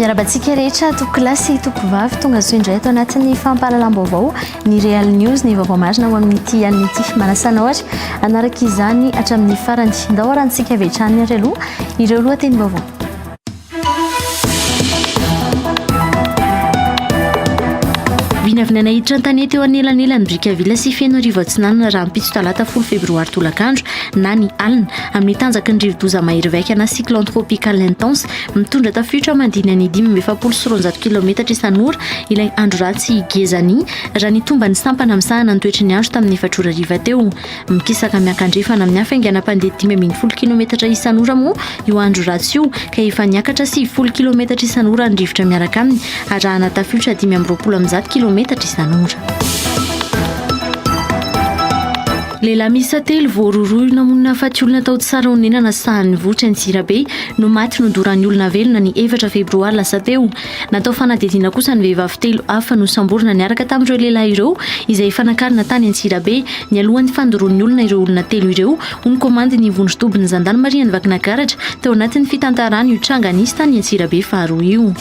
miarabantsika rehetra tokolasy tokovavy tonga zo indray atao anatin'ny fampahalalam-baovao ny Real News ny vaovao marina ho amin'ity an'ity manasana ohatra anaraka izany hatramin'ny farany ndao arantsika avetrany ary aloha ireo lohateny vaovao. Vinavina nahiditra an-tanety eo anelanelany Brickaville sy Fianarivou Atsinanana raha ampitso talata 10 febroary tolakandro na ny alina amin'ny tanjaky ny rivo-doza mahery vaika na cyclone tropical intense mitondra tafiotra mandiny ny 570 kilometatra isan'ora ilay andro ratsy Gezani raha ny tomba ny sampana misahana ny toetry ny andro tamin'ny efatrora riva teo mikisaka miankandrefana amin'ny hafainganam-pandeha 540 kilometatra isan'ora moa io andro ratsy io ka efa niakatra 10 kilometatra isan'ora ny rivotra miaraka aminy arahana tafiotra 520 kilometatra isan'ora. Lehilahy miisa 3 voaroroy namonina faty olona tao tsara onenana sahan'ny vohitra Antsirabe no maty nodoran'ny olona velona ny 4 febroary lasa teo. Natao fanadihadiana kosa ny vehivavy 3 hafa no samborina niaraka tamin'ireo lehilahy ireo izay fanakarina tany Antsirabe ny alohan'ny fandoroan'ny olona ireo olona 3 ireo ho nikomandy ny vondrotobin'ny Zandarmaria ny Vakinakaratra teo anatin'ny fitantarany io tranga nisy tany Antsirabe faharoa io.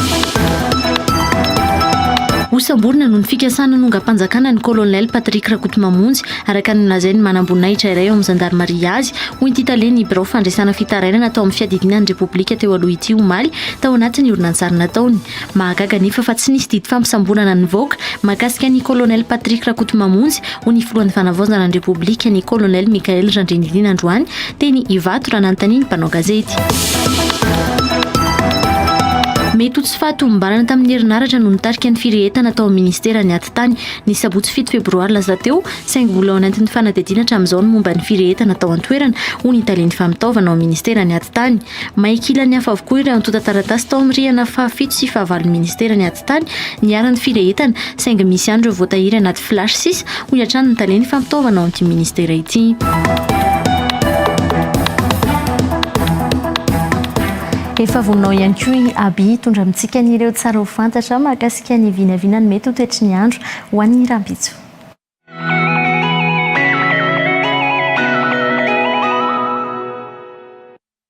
Osamborina no ny fikasana nonga-panjakana ny colonel Patrick Rakotomamonjy araka ny nolazainy manamboninaitra iray ao amin'ny Zandarmaria azy ho intitalainy birao fandraisana fitarainana atao amin'ny fiadidinan'ny Repoblika teo aloha ity omaly tao anatin'ny orinantsary nataony. Mahagaga nefa fa tsy nisy didy fampisamborana nivoaka mahakasika ny colonel Patrick Rakotomamonjy ho ny filohan'ny fanavaozana ny Repoblika ny colonel Mikael Randrinidina Androany teny Ivato raha nanontaniany mpanao gazety. Mety ho tsy fahatombarana tamin'ny herinaratra no nitarika ny firehetana tao amin'ny ministera ny aty tany ny sabotsy 7 febroary lasa teo saingy mbola ao anatin'ny fanadihadiana hatramin'izao ny momba ny firehetana tao an-toerana ho ny talen'ny famitaovana ao amin'ny ministera ny aty tany. Maikila ny hafa avokoa ireo antota taratasy tao amin'ny rihana faha-7 sy faha-9 ministera ny aty tany niaran'ny firehetana saingy misy andro voatahiry anaty flash 6 ho hiatrany ny talen'ny famitaovana ao amin'ity ministera ity. Efa voninao ihany koa i Abi tondra amintsika n'ireo tsara ho fantatra mahakasika ny vinavinany mety ho toetry ny andro ho an'ny rambitso.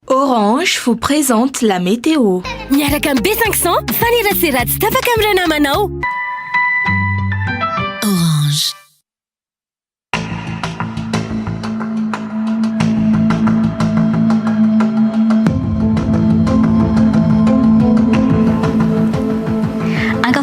Orange vous présente la météo. Miaraka amin'ny B500 faniratsiratsy tapaka amin'ny ranamanao. Orange.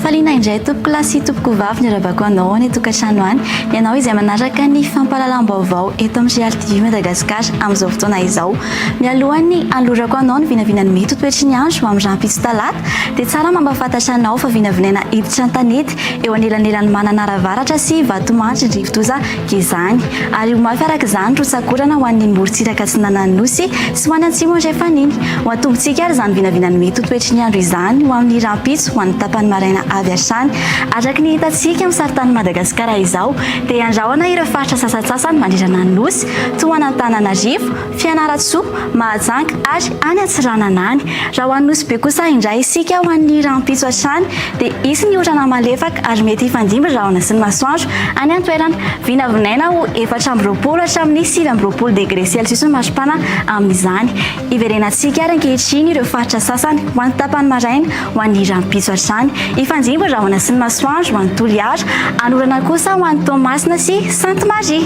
Falina indray topokolasy topokovavy ny arabako anao any tokantrano any ianao izay manaraka ny fampahalalam-baovao eto amin'ny Real TV Madagascar amin'izao fotoana izao. Mialohan'ny alorako anao ny vinavinany mety ho toetry ny andro amin'ny rahampitso talata dia tsara mampafantatra anao fa vinavinaina hiditra an-tanety eo anelanelan'ny mananaravaratra sy vatomandry ny rivo-doza Gezany ary ho mafy araka izany rotsakorana ho an'ny morontsiraka Atsinanana Nosy sy ho an'ny Antsimo Andriafaniny. Ho atombontsika ary izany vinavinany mety ho toetry ny andro izany ho amin'ny rahampitso ho an'ny tapany maraina avy hatrany araka ny hitantsika amin'ny saritany Madagasikara izao dia andrahoana ireo faritra sasatsasany mandritra ny Nosy toa an'Antananarivo, Fianarantsoa, Mahajanga ary any Antsiranana any. Raha ho an'ny Nosy be kosa indray isika ho an'ny rahampitso hatrany dia isy ny orana malefaka ary mety hifandimby rahona sy ny masoandro any an-toerana. Vinavinaina ho 420 hatramin'ny 720 degré Celsius ny marsipana amin'izany. Iverenantsika ary ankehitriny ireo faritra sasany ho an'ny tapany maraina ho an'ny rahampitso hatrany. Ifandimby rahona sy ny masoandro ho an'ny Toliara, anorana kosa ho an'ny Toamasina sy Sainte Marie.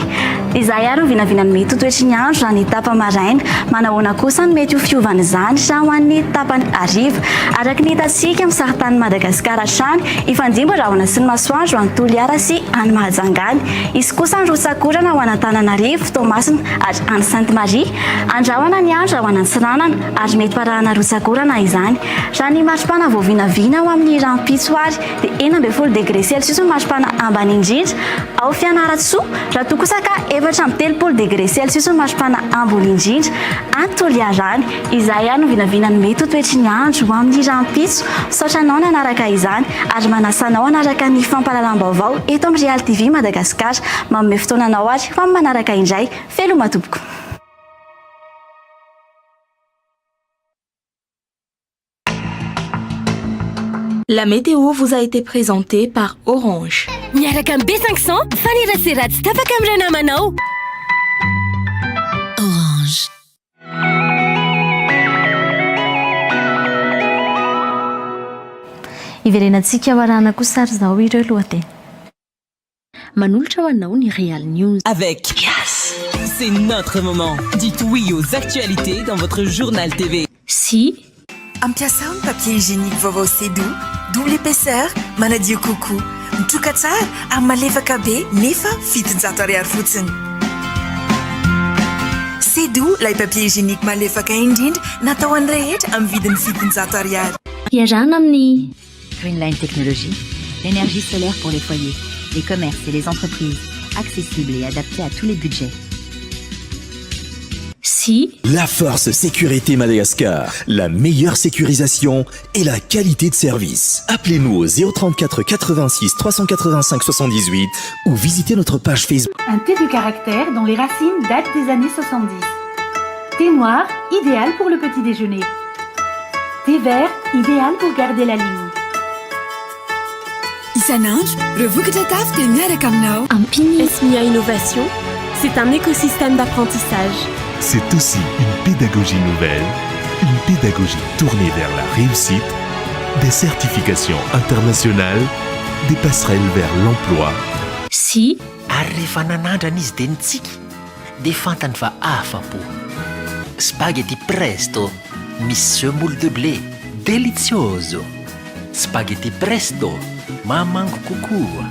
Izay ary ny vinavinany mety ho toetry ny andro raha ny tapa maraina. Manahoana kosa ny mety ho fiovana izany raha ho an'ny tapany hariva. Araka ny hitantsika amin'ny saritany Madagasikara hatrany, ifandimby rahona sy ny masoandro ho an'ny Toliara sy any Mahajanga any. Izy kosa ny rotsakorana ho an'ny Antananarivo, Toamasina ary any Sainte Marie. Andrahoana ny andro raha ho an'ny Antsiranana ary mety parahana rotsakorana izany. Raha ny marsipana vao vinavina ho amin'ny rahampitso dia 40 degré Celsius ny marsipana ambany indrindra ao Fianarantsoa raha toa kosa ka 430 degré Celsius ny marsipana ambony indrindra any Toliara any. Izay ihany no vinavinany mety ho toetry ny andro ho amin'ny rahampitso. Saotra anao nanaraka izany ary manasanao anaraka ny fampahalalam-baovao eto amin'ny Real TV Madagascar. Manome fotoananao ary fa manaraka indray veloma tompoko. La météo vous a été présentée par Orange. Miaraka amin'ny B500 faniratsiratsy tapaka amin'ny ranamanao. Orange. iverenantsika hoarahana koa sary zao ireo lohateny. Manolotra ho anao ny Real News. Avec Yes, c'est notre moment. Dites oui aux actualités dans votre journal TV. Si Ampiasa ny papier hygiénique vaovao Sedo, double épaisseur, manadio coco, mitroka tsara ary malefaka be nefa $700 fotsiny. Sedo, lay papier hygiénique malefaka indrindra natao an'ny rehetra amin'ny vidiny $700. iarahana amin'ny Greenline Technologies, l'énergie solaire pour les foyers, les commerces et les entreprises, accessible et adapté à tous les budgets. Si La Force Sécurité Madagascar, la meilleure sécurisation et la qualité de service. Appelez-nous au 034 86 385 78 ou visitez notre page Facebook. Un thé du caractère dont les racines datent des années 70. Thé noir, idéal pour le petit déjeuner. Thé vert, idéal pour garder la ligne. Isanandro, revokatra tafika miaraka aminao. Ampini Esmia Innovation, c'est un écosystème d'apprentissage. C'est aussi une pédagogie nouvelle, une pédagogie tournée vers la réussite, des certifications internationales, des passerelles vers l'emploi. Si Ary rehefa nanandrana izy dia nitsika dia fantany fa afa-po. Spaghetti presto misy semoule de blé delizioso. Spaghetti presto mamango kokoa.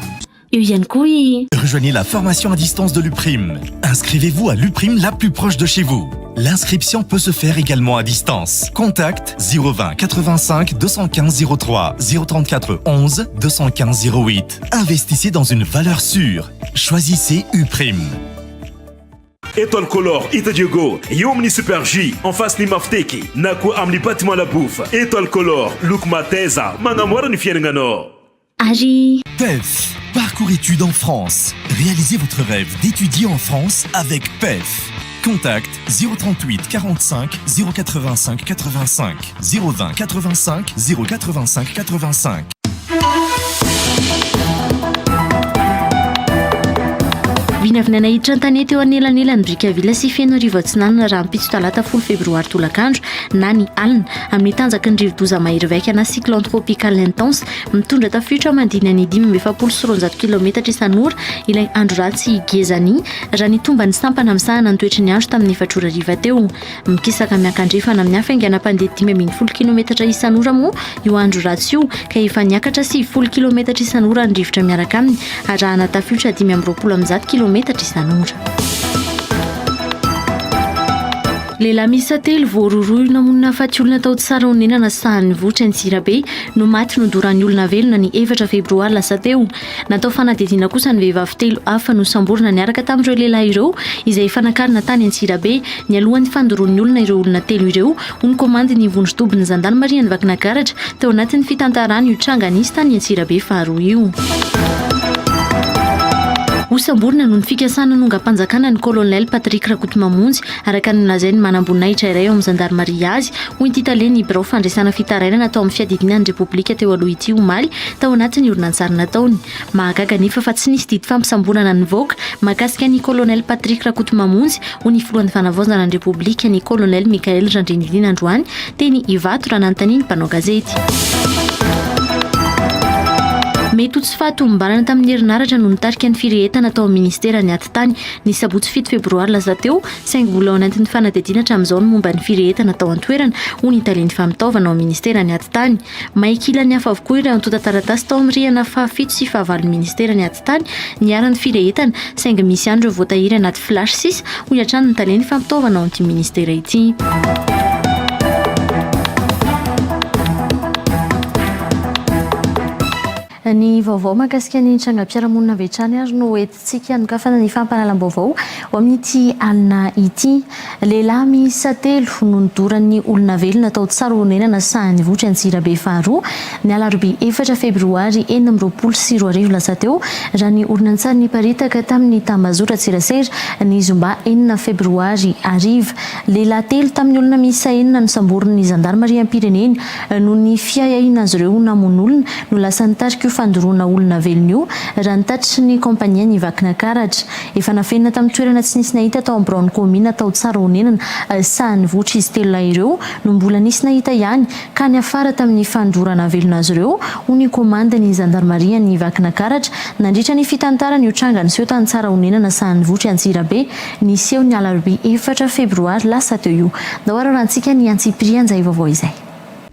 eo ihany koa Rejoignez la formation à distance de l'UPRIM. Inscrivez-vous à l'UPRIM la plus proche de chez vous. L'inscription peut se faire également à distance. Contact 020 85 215 03 034 11 215 08. Investissez dans une valeur sûre. Choisissez UPRIM. Étoile Color Ita Diogo, Yomni Super J, en face ni Mafteki, Nako Amni Bâtiment La Bouffe. Étoile Color, Look Mateza, Manamora ni Fiengano. Ari PEF, parcours études en France. Réalisez votre rêve d'étudier en France avec PEF. Contact 038 45 085 85 020 85 085 85. vinavina nahiditra an-tanety eo anelanelany Brickaville sy Fenorivo Atsinanana raha ampitso talata 10 févroary tolakandro na ny alina amin'ny tanjaky ny rivo-doza mahery vaika na cyclone tropical intense mitondra tafiotra mandiny ny 570 km isan'ora ilay andro ratsy gezany raha ny tomba ny sampana amin'sahana ny toetry ny andro tamin'ny efatrora riva teo mikisaka miankandrefana amin'ny hafainganam-pandeha 540 km isan'ora moa io andro ratsy io ka efa niakatra 70 km isan'ora ny rivotra miaraka aminy arahana tafiotra 520 km isan'ora. Lehilahy miisa 3 voaroroy namonina faty olona tao tsara onenana sahan'ny vohitra Antsirabe no maty nodoran'ny olona velona ny 4 febroary lasa teo. Natao fanadihadiana kosa ny vehivavy 3 hafa no samborina niaraka tamin'ireo lehilahy ireo izay fanakarina tany Antsirabe ny alohan'ny fandoroan'ny olona ireo olona 3 ireo ny komandy ny vondrotobiny Zandarmaria ny Vakinakaratra teo anatin'ny fitantarany io tranganisy tany Antsirabe faharoa io. Osamborina noho ny fikasana nonga-panjakana ny colonel Patrick Rakotomamonjy araka ny nolazainy manam-boninahitra iray ao amin'ny Zandarmaria azy ho intitale ny birao fandraisana fitarainana atao amin'ny fiadidinan'ny Repoblika teo aloha ity omaly tao anatin'ny orinantsary nataony. Mahagaga nefa fa tsy nisy didy fampisamborana nivoaka mahakasika ny colonel Patrick Rakotomamonjy ho ny filohan'ny fanavaozana ny Repoblika ny colonel Mikael Randrinilina Androany teny Ivato raha nanontaniany mpanao gazety. Mety ho tsy fahatombombana tamin'ny herinaratra no nitarika ny firehetana tao amin'ny ministera ny Atitany ny sabotsy 7 febroary lasa teo saingy mbola ao anatin'ny fanadihadiana hatramin'izao ny momba ny firehetana tao an-toerana ho ny talen'ny famitaovana ao amin'ny ministera ny Atitany. Maikila ny hafa avokoa ireo antota taratasy tao amin'ny rihana fahafito sy fahavalo ny ministera ny Atitany niaran'ny firehetana saingy misy ihany ireo voatahiry anaty flash 6 ho hiatrany ny talen'ny famitaovana ao amin'ity ministera ity. Ny vaovao mahakasika ny trangam-piarahamonina avy hatrany ary no entintsika nokafana ny fampahalalam-baovao ao amin'ity alina ity. Lehilahy miisa 3 no nidoran'ny olona velona tao tsara onenana sahan'ny vohitra Antsirabe faharoa ny alarobia 4 febroary 2024 lasa teo raha ny orinantsary niparitaka tamin'ny tambazora Tsirasera ny zomba 4 febroary ariva. Lehilahy 3 tamin'ny olona miisa 4 no samborin'ny Zandarmaria am-pireneny noho ny fiahiahina azy ireo namono olona no lasa nitarika fandoroana olona velona io raha nitatry ny kompania ny vakina karatra efa nafenina tamin'ny toerana tsy nisy nahita tao amin'ny Brown commune tao tsara honenana sahany votra izy telona ireo no mbola nisy nahita ihany ka ny afara tamin'ny fandorana velona azy ireo ho ny komanda ny zandarmaria ny vakina karatra nandritra ny fitantarany io tranga ny seho tany tsara honenana sahany votra Antsirabe ny seho ny alarobia 4 febroary lasa teo io dahoara rahantsika ny antsipirian'izay vaovao izay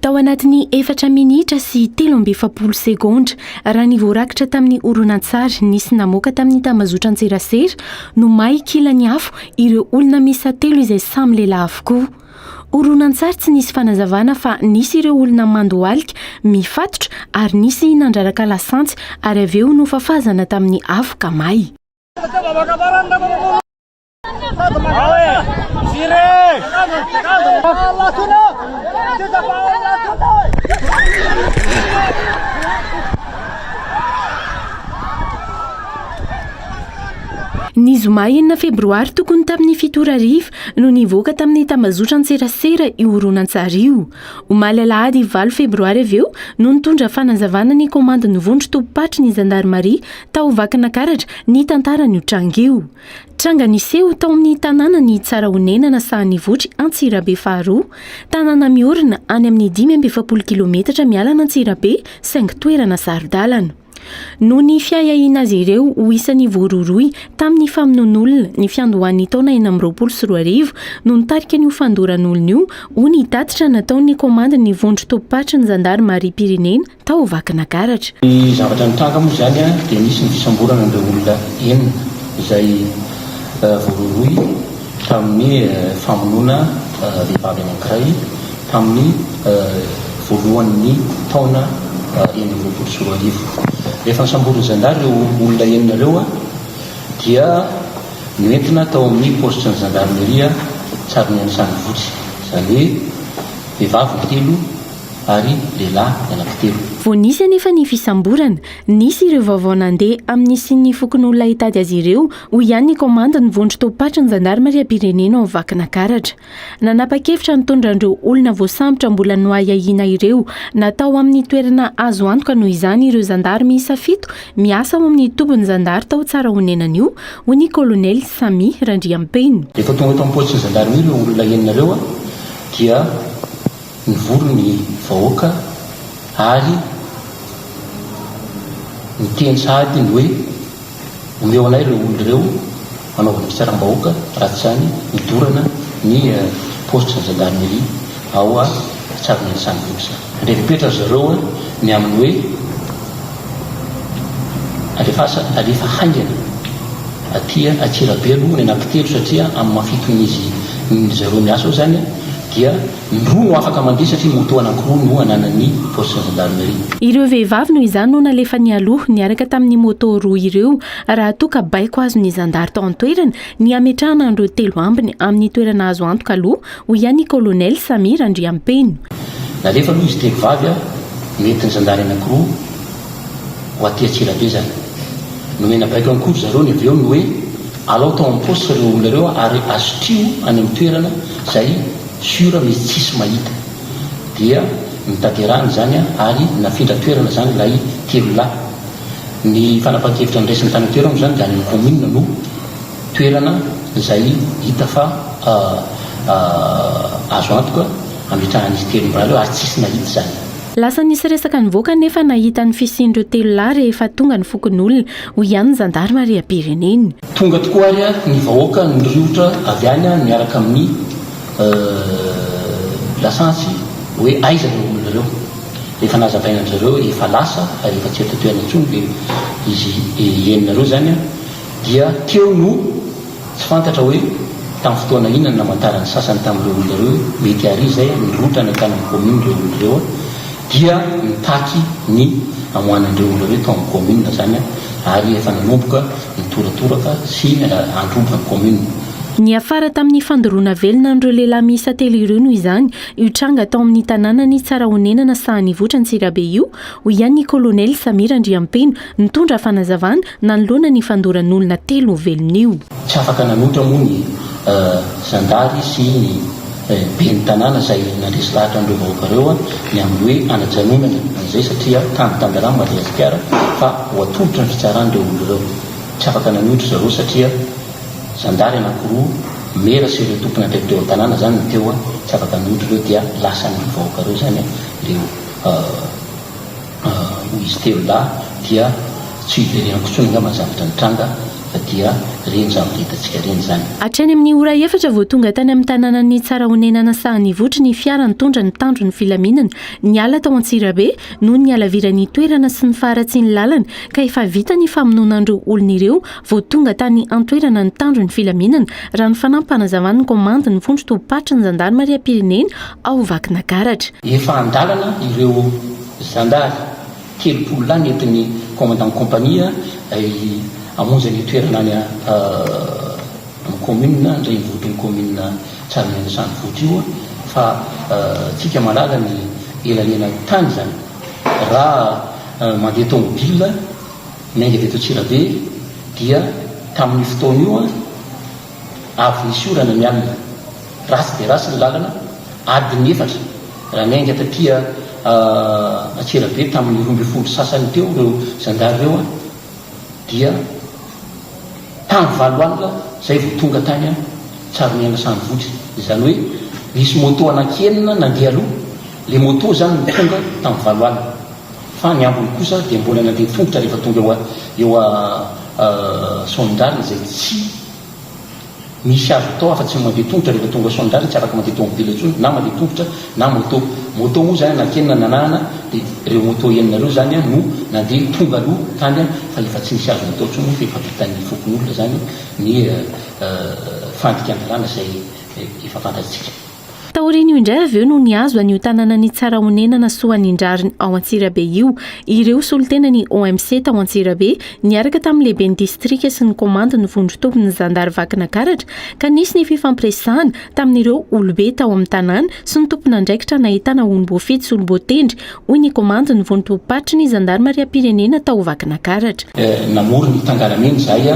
tao anatin'ny 4 minitra sy 13 sekondra raha ny voarakitra tamin'ny oronan-tsary nisy namoaka tamin'ny tambazotra Antserasera no may kilany afo ireo olona misa telo izay samy lehilahy avokoa. Oronan-tsary tsy nisy fanazavana fa nisy ireo olona mandohalika mifatotra ary nisy nandraraka lasantsy ary avy eo no fafazana tamin'ny afo ka may. Ny zoma 9 febroary tokony tamin'ny 7 ariva no nivoaka tamin'ny tambazotra Antserasera io oronan-tsary io. Omaly alahady 4 febroary avy eo no nitondra fanazavana ny komanda ny vondro tompatry ny zandarmaria tao vakina karatra ny tantaran'io tranga io. Tranga niseho tao amin'ny tanàna ny tsara honenana sahany votry Antsirabe faharoa, tanàna miorina any amin'ny 5 kilometatra mialana Antsirabe saingy toerana sarodalana. No ny fiahiahina azy ireo ho isan'ny voaroroy tamin'ny famonoan'olona ny fiandohan'ny taona 2024 no nitarika ny fandoran'olona io ho ny tatitra nataon'ny komanda ny vondro tompatry ny zandarmaria Pirenena tao vakina karatra. Ny zavatra nitranga moa zany dia nisy ny fisamborana an'ireo olona enina izay voaroroy tamin'ny famonoana vehivavy anankiray tamin'ny voalohan'ny taona 2024. Rehefa nisamborana zandary ireo olona enina ireo dia noentina tao amin'ny postre ny zandarmeria Tsaroniana sahany votsy, izany hoe vehivavy telo ary lehilahy anankitelo. Vao nisy anefa ny fisamborana, nisy ireo vaovao nandeha amin'ny sin'ny fokon'olona hitady azy ireo ho ihany ny komanda ny vondro tompatry ny zandarmaria Pirenena ao vakina karatra. Nanapa-kevitra nitondran'ireo olona voasambotra mbola noahiahina ireo natao amin'ny toerana azo antoka noho izany ireo zandarmy isa 7 miasa ao amin'ny tombony zandary tao tsara honenan'io ho ny kolonely Samy Randriampeny. Rehefa tonga tao amin'ny postre ny zandarmeria ireo olona enina ireo dia nivory ny vahoaka ary niteny sahady ny hoe omeo anay ireo olona ireo manaovana fitsaram-bahoaka raha tsy izany midorana ny postre ny zandarmeria ao a Tsaroniana sahany votsy. Rehefa petra zareo ny amin'ny hoe alefa haingana aty Antsirabe aloha ny anankitelo satria amin'ny mafiton'izy zareo miasa ao zany dia roa no afaka mandeha satria moto anankiroa no ananan'ny postre gendarmerie. Ireo vehivavy no izany no nalefa ny aloha niaraka tamin'ny moto roa ireo raha toka baiko azo ny zandary tao an-toerana ny ametrahana andreo telo ambiny amin'ny toerana azo antoka aloha ho ihany kolonely Samy Randriampeny. Nalefa aloha izy telo vavy nentiny zandary anankiroa ho aty Antsirabe zany. Nomena baiko ankory zareo ny avy eo no hoe alao tao amin'ny postre ireo olona ireo ary azotrio any amin'ny toerana izay sura misy tsisy mahita dia mitaterahany zany ary nafindra toerana zany ilay telo lahy. Ny fanapahan-kevitra ny resiny tany toerana zany dia any amin'ny commune no toerana izay hita fa azo antoka ametrahan'izy telo mirareo ary tsisy nahita zany. Lasa nisy resaka nivoaka nefa nahita ny fisian'ireo telo lahy rehefa tonga ny fokon'olona ho ihany ny zandarmaria Pirenena. Tonga tokoa ary ny vahoaka ny riotra avy any miaraka amin'ny lasansy hoe aiza ireo olona ireo. Rehefa nazavaina an'zareo efa lasa ary efa tsy eto toerana intsony dia izy enina ireo zany dia teo no tsy fantatra hoe tamin'ny fotoana inona namantarany sasany tamin'ireo olona ireo mety ary izay nirotra ny tany amin'ny commune ireo olona ireo dia mitaky ny amoanan'ireo olona ireo tao amin'ny commune zany ary efa nanomboka nitoratoraka sy androbaka ny commune. Ny afara tamin'ny fandoroana velona andreo lehilahy miisa telo ireo no izany io tranga tao amin'ny tanàna ny tsara honenana sahany votra Antsirabe io ho ihany ny kolonely Samy Randriampeny nitondra fanazavana nanoloana ny fandoran'olona telo velona io. Tsy afaka nanotra moa ny zandary sy ny be ny tanàna zay nandresy lahatra an'ireo vahoakareo ny amin'ny hoe anajanonana an'izay satria tandarano Madagasikara fa hoatolotra ny fitsaran'ireo olo ireo tsy afaka nanotro zareo satria zandary anankiroa mera sy ireo tompony andraiky teo tanàna zany ny teo tsy afaka nanotro ireo dia lasa ny vahoakareo zany ireo izy teo lahy dia tsy hiverena kotsony nga mazavatra ny tranga fa dia reny zavatra hitantsika reny zany. Hatrany amin'ny ora efatra vao tonga tany amin'ny tanàna ny tsara honenana Sahanivotry ny fiara nitondra ny tandro ny filaminana niala tao Antsirabe noho ny alavirany toerana sy ny faharatsy ny lalana ka efa vita ny famononan'ireo olona ireo vao tonga tany antoerana ny tandro ny filaminana raha ny fanampanazavana ny komanda ny vondro topatra ny Zandarmariam-pirenena ao Vakinakaratra. Efa andalana ireo zandary 30 lahy nentin'ny commandant compagnie amonjy ny toerana any amin'ny commune ndray nivotriny commune tsara ny Sahanivotry io fa tsika malala ny elanena tany zany raha mandeha tomobile miainga teto Antsirabe dia tamin'ny fotoana io avy nisy orana mialina rasy de rasy ny lalana adiny 4 raha miainga tatria Antsirabe tamin'ny 12 sasany teo ireo zandary ireo dia tany 9 alina zay vao tonga tany tsara miaina Sahanivotry izany hoe misy moto anankienina nandeha aloha le moto zany tonga tamin'ny 9 alina fa ny ambony kosa dia mbola nandeha tongotra rehefa tonga eo Sondary zay tsy misy azo atao afa-tsy mandeha tongotra rehefa tonga Sondary tsy afaka mandeha tomobile intsony na mandeha tongotra na moto moa zany anankienina nanahana dia ireo moto enina ireo zany no nandeha tonga aloha tany fa efa tsy misy azo atao intsony fa efa vitan'ny fokon'olona zany ny fandikan-dalàna zay efa fantatsika. Taoriny io indray avy eo no niazo an'io tanàna ny tsara honenana Soanindrariny ao Antsirabe io ireo solotena ny OMC tao Antsirabe niaraka tamin'ny lehiben'ny distrika sy ny komanda ny vondro tompony Zandary Vakinakaratra ka nisy ny fifampiresahana tamin'ireo olobe tao amin'ny tanàna sy ny tompona andraikitra nahitana onom-boafety sy onom-boatendry hoy ny komanda ny vondro topatry ny Zandarmariam-pirenena tao Vakinakaratra. Namory ny Tangalamena zay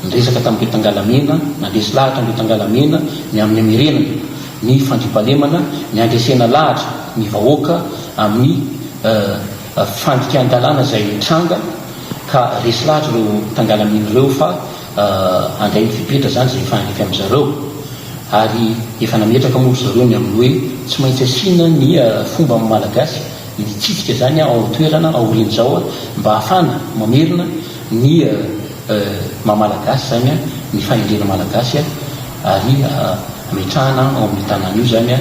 niresaka tamin'ireo Tangalamena nandresy lahatra amin'ireo Tangalamena ny amin'ny amirenana ny fandripalemana ny andresena lahatra ny vahoaka amin'ny fandikan-dalàna zay tranga ka resy lahatra ireo Tangalamena ireo fa andray ny fipetra zany zay fanefy amin'izareo ary efa nametraka moa zareo ny amin'ny hoe tsy maintsy asiana ny fomba malagasy mitsitsika zany ao toerana aoriana zao mba ahafana mamerina ny mamalagasy zany ny fahendrena malagasy ary ametrahana ao amin'ny tanàna io zany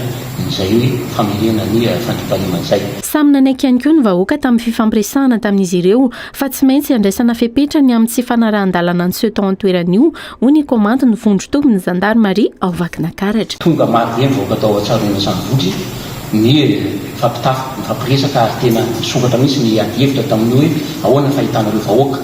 izay hoe famerena ny fandripalemana. Samy nanaiky ihany koa ny vahoaka tamin'ny fifampiresahana tamin'izy ireo fa tsy maintsy andraisana fepetra ny amin'ny tsy fanarahan-dalana an'seho tao an-toerana io hoy ny komanda ny vondro tompony Zandarmaria ao Vakinakaratra. Tonga maro be ny vahoaka tao Antsirabe Sahanivotry ny fampiresaka ary tena sokatra mihitsy ny adi-hevitra tamin'ny hoe ahoana fahitanareo vahoaka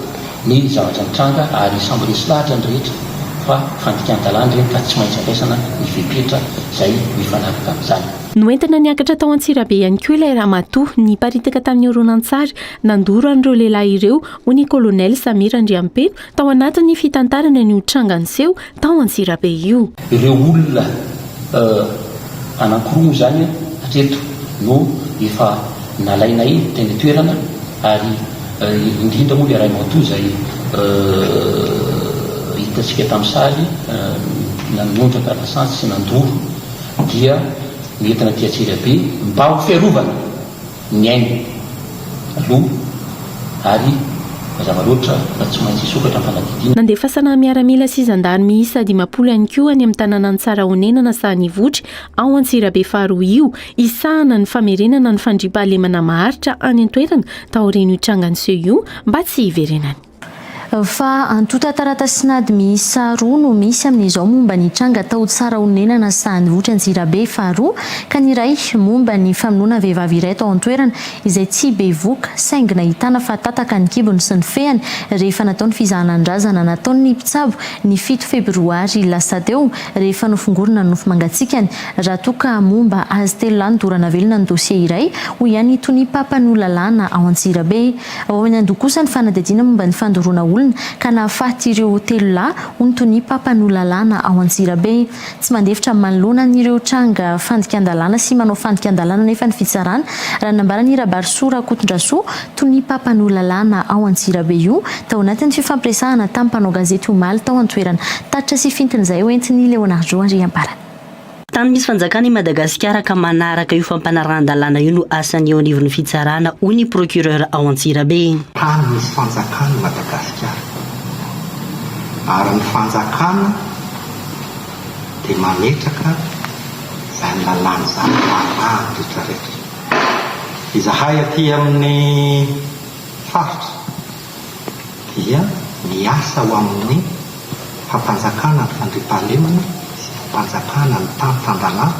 ny zavatra nitranga ary samby resy lahatra ny rehetra fa fandikan-dalàna reny ka tsy maintsy andraisana ny fepetra zay mifanaraka amin'izany. Noentina niakatra tao Antsirabe ihany koa ilay ramatoa ny paritaka tamin'ny horonan-tsary nandoro an'ireo lehilahy ireo hoy ny kolonel Samira Andriampeno tao anatin'ny fitantarana ny tranga niseho tao Antsirabe io. Ireo olona anankiroa zany hatreto no efa nalainay teny toerana ary indrindra moa le ray matoa zay hitatsika tamin'ny sary nanondraka lasansy sy nandoro dia nentina ty Antsirabe mba ho fiarovana ny aina aloha ary mazava loatra tsy maintsy isokatra amin'ny fanadidina. Nandefa fanahy miaramila sy zandary miisa 50 ihany koa any amin'ny tanàna ny tsara honenana Sahanivotry ao Antsirabe faharoa io isahana ny famerenana ny fandripahalemana maharitra any an-toerana taorian'io tranganiseho io mba tsy hiverenany. Fa antota taratasy miisa 2 no misy amin'izao momba ny tranga tao tsara honenana Sahanivotry Antsirabe faharoa ka ny iray momba ny famonoana vehivavy iray tao an-toerana izay tsy be voka saingy nahitana fa tataka ny kibony sy ny fehany rehefa nataony fizahanan-drazana nataony ny mpitsabo ny 7 febroary lasa teo rehefa nofongorona nofo mangatsikany raha toka momba azy telo lany dorana velona ny dosie iray ho ihany tony papan'olalàna ao Antsirabe ao amin'ny andoha kosa ny fanadidina momba ny fandoroana olona ka nahafaty ireo telolahy ony toy ny pampanolalàna ao Antsirabe. Tsy mandefitra manoloana n'ireo tranga fandikan-dalàna sy manao fandikan-dalàna nefa ny fitsarana raha nambarany Rabarsora Kotondrasoa toy ny pampanolalàna ao Antsirabe io tao anatin'ny fifampiresahana tamin'ny mpanao gazety omaly tao an-toerana tatra sy fintin'izay hoentiny Leonardo Andriamparana. Tany misy fanjakana i Madagasikara ka manaraka io fampanaran-dalàna io no asany eo anivon'ny fitsarana hoy ny procureur ao Antsirabe. Tany misy fanjakana i Madagasikara ary ny fanjakana dia mametraka izany lalàna izany marany rehetrarehetra. Izahay aty amin'ny faritra dia miasa ho amin'ny fampanjakana ny fandriampahalemana fanjakana ny tany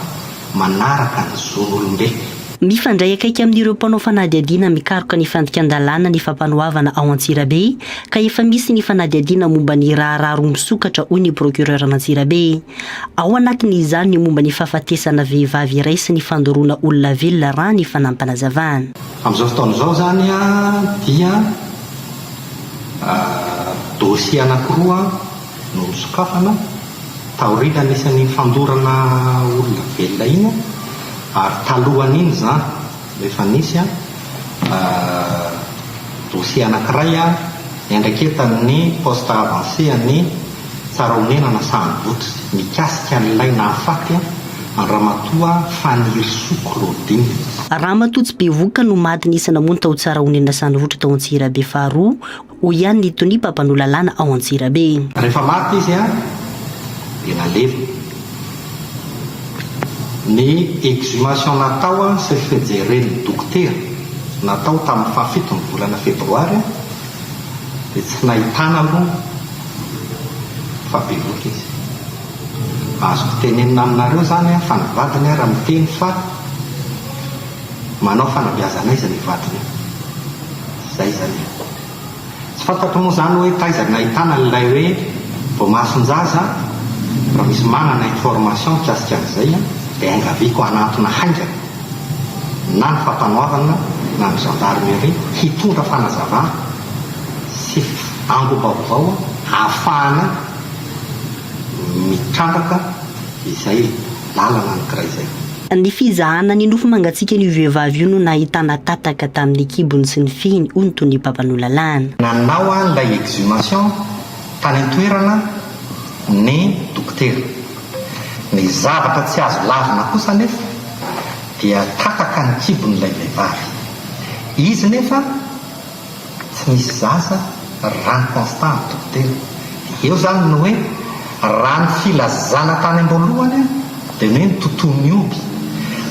manaraka ny zon'olombelona. Mifandray akaiky amin'ireo mpanao fanadihadiana mikaroka ny fandikan-dalàna ny fampanohavana ao Antsirabe ka efa misy ny fanadihadiana momba ny rahararo misokatra hoy ny procureur Antsirabe. Ao anatin'izany ny momba ny fahafatesana vehivavy iray sy ny fandoroana olona velona raha ny fanampanazavana. Amin'izao fotoan'izao zany dia dosie anankiroa no misokafana taorina anisan'ny fandorana olona velona iny ary talohan'iny zany efa nisy dosie anankiray niandraiketan'ny poste avancé ny tsaraonenana Sandbotra mikasika an'ilay nahafaty Ramatoa Faniry Sokolodiny. Ramatoa tsy be voka no maty nisy namono tao tsaraonenana Sandbotra tao Antsirabe faharoa ho ihany ny tony pampanolalàna ao Antsirabe. Rehefa maty izy dia naleva. Ny exhumation natao sy fijeren'ny dokotera natao tamin'ny fahafito ny volana febroary dia tsy nahitana aloha fa be voka izy. Azoko tenenina aminareo zany fa ny vadiny raha miteny fa manao fanabeazana izy ny vadiny. Zay zany. Tsy fantatro moa zany hoe taiza nahitana ilay hoe vao mason-jaza raha misy manana information mikasika an'izay dia angaviko anatona haingana na ny fampanohavana na ny gendarmerie hitondra fanazavana sy angobaovao ahafahana mitrandraka izay lalana anankiray izay. Ny fizahana ny nofo mangatsika ny vehivavy io no nahitana tataka tamin'ny kibony sy ny fihiny hoy ny toy ny pampanolalàna. Nanao ilay exhumation tany an-toerana ny dokotera. Ny zavatra tsy azo lavina kosa nefa dia tataka ny kibon'ilay vehivavy. Izy nefa tsy misy zaza rano constant ny dokotera. Eo zany no hoe raha ny filazana tany am-boalohany dia hoe ny tontolo omby.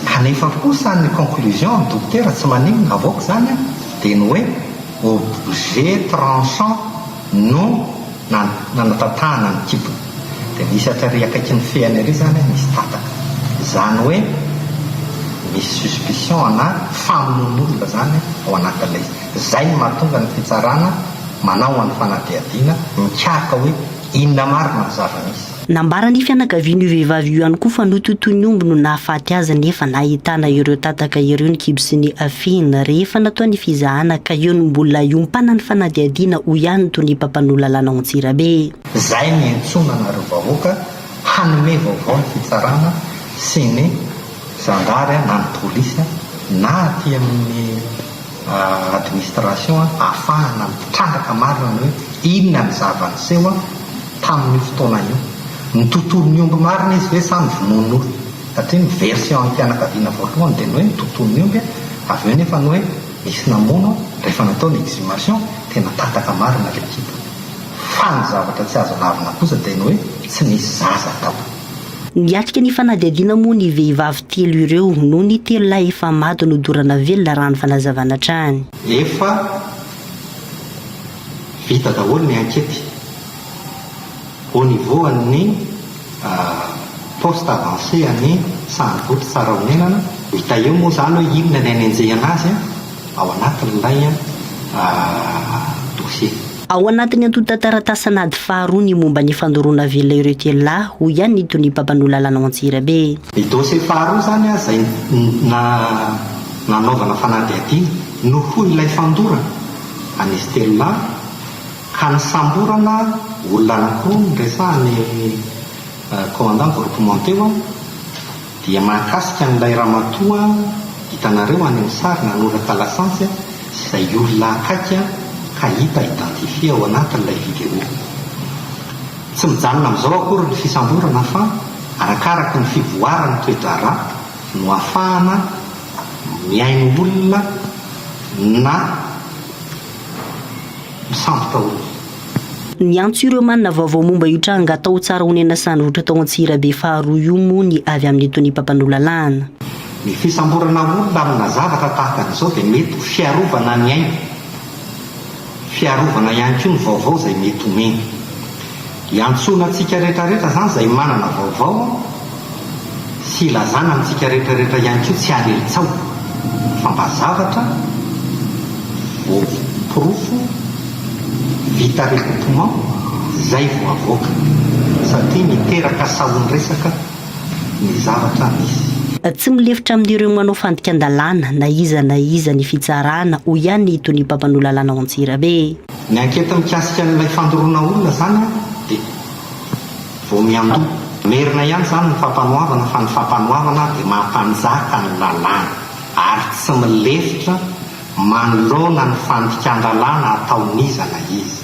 Kanefa kosa ny conclusion ny dokotera tsy manino avoaka zany dia ny hoe objet tranchant no nanatatahana ny kibony. Dia misy atrary akaiky ny fehany ery zany misy tataka. Zany hoe misy suspicion ana famonoan'olona zany ao anatin'ilay izy. Zay no mahatonga ny fitsarana manao an'ny fanadihadiana mikarika hoe inona marina ny zava-misy. Nambara ny fianakavian'io vehivavy io ihany koa fa nototoiny omby no nahafaty azy nefa nahitana ireo tataka ireo ny kibo sy ny afina rehefa natao ny fizahana ka eo no mbola iompana ny fanadihadiana ho ihany toy ny pampanolalàna ao Antsirabe. Zay ny entsona nareo vahoaka hanome vaovao ny fitsarana sy ny zandary na ny polisy na aty amin'ny administration ahafahana mitrandraka marina hoe inona ny zava-niseho tamin'ny fotoana io. Ny tontolon'ny omby marina izy hoe samy vonoan'olo satria ny version ny fianakaviana voalohany dia ny hoe ny tontolon'ny omby avy eo nefa ny hoe misy namono rehefa natao ny exhumation tena tataka marina ilay kibo. Fa ny zavatra tsy azo lavina kosa dia ny hoe tsy misy zaza tao. Niatrika ny fanadihadiana moa ny vehivavy telo ireo noho ny telo lahy efa maty nodorana velona raha ny fanazavana hatrany. Efa vita daholo ny ankety au niveau ny poste avancé ny Sandbotra tsaraonenana. Hita eo moa zany hoe inona ny anenjehana azy ao anatin'ilay dossier. Ao anatin'ny antota-taratasy sanady faharoa ny momba ny fandoroana velona ireo telo lahy ho ihany ny toy ny pampanolalàna ao Antsirabe. Ny dossier faharoa zany izay nanaovana fanadihadiana no hoy ilay fandorana an'izy telo lahy ka nisamborana olona anankiroa nyresahany commandant groupement teo dia mahakasika n'ilay ramatoa hitanareo any amin'ny sary nanoraka lasansy izay olona akaiky ka hita identifie ao anatin'ilay vidéo. Tsy mijanona amin'izao akory ny fisamborana fa arakaraka ny fivoarany toe-draharaha no ahafahana miaino olona na misambotra olona. Ny antso ireo manana vaovao momba io tranga atao tsara honena sandvotra tao Antsirabe faharoa io moa ny avy amin'ny tony mpampanolalalana. Ny fisamborana olona amina zavatra tahaka an'izao dia mety ho fiarovana ny aina, fiarovana ihany koa ny vaovao izay mety homeny. Iantsona antsika rehetrarehetra zany izay manana vaovao sy ilazana amintsika rehetrarehetra ihany koa tsy alelitsao fa mba zavatra voapirofo vita recoupement izay vo avoaka satria miteraka sahony resaka ny zavatra misy. Tsy milefitra amin'ireo manao fandikan-dalàna na iza ny fitsarana ho ihany ny tony mpampanolalalana ao Antsirabe. Ny ankety mikasika n'ilay fandoroana olona zany dia vao miandoha merina ihany zany ny fampanoavana fa ny fampanoavana dia mampanjaka ny lalàna ary tsy milefitra manoloana ny fandikan-dalàna ataon'izana izy.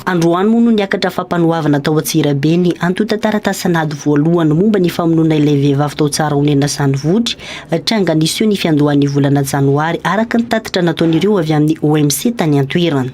Androany moa no niakatra fampanoavana tao Antsirabe ny antota taratasy-nady voalohany momba ny famonoana ilay vehivavy tao tsara honena sandvotry tranga nisy eo ny fiandohan'ny volana janoary araka ny tatitra nataon'ireo avy amin'ny OMC tany Antoerana.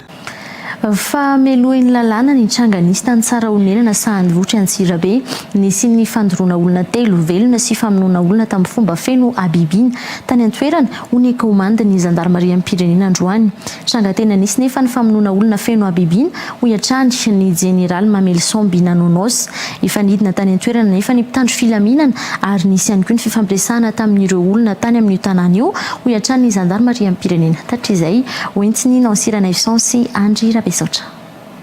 Fa melohan'ny lalàna ny tranga nisy tany tsara honenana sandvotry Antsirabe nisy ny fandoroana olona telo velona sy famonoana olona tamin'ny fomba feno abibina tany Antoerana ho ny komanda ny zandarmaria amin'ny pirenena androany. Tranga tena nisy nefa ny famonoana olona feno abibina ho iatrany ny Général Mamelson Binanonos ifanidina tany Antoerana nefa ny mpitandro filaminana ary nisy ihany koa ny fifampiresahana tamin'ireo olona tany amin'ny tanàna io ho iatrany ny zandarmaria amin'ny pirenena. Tatrizay hoentiny Nancy Ranaisan sy Andry Rabesotra.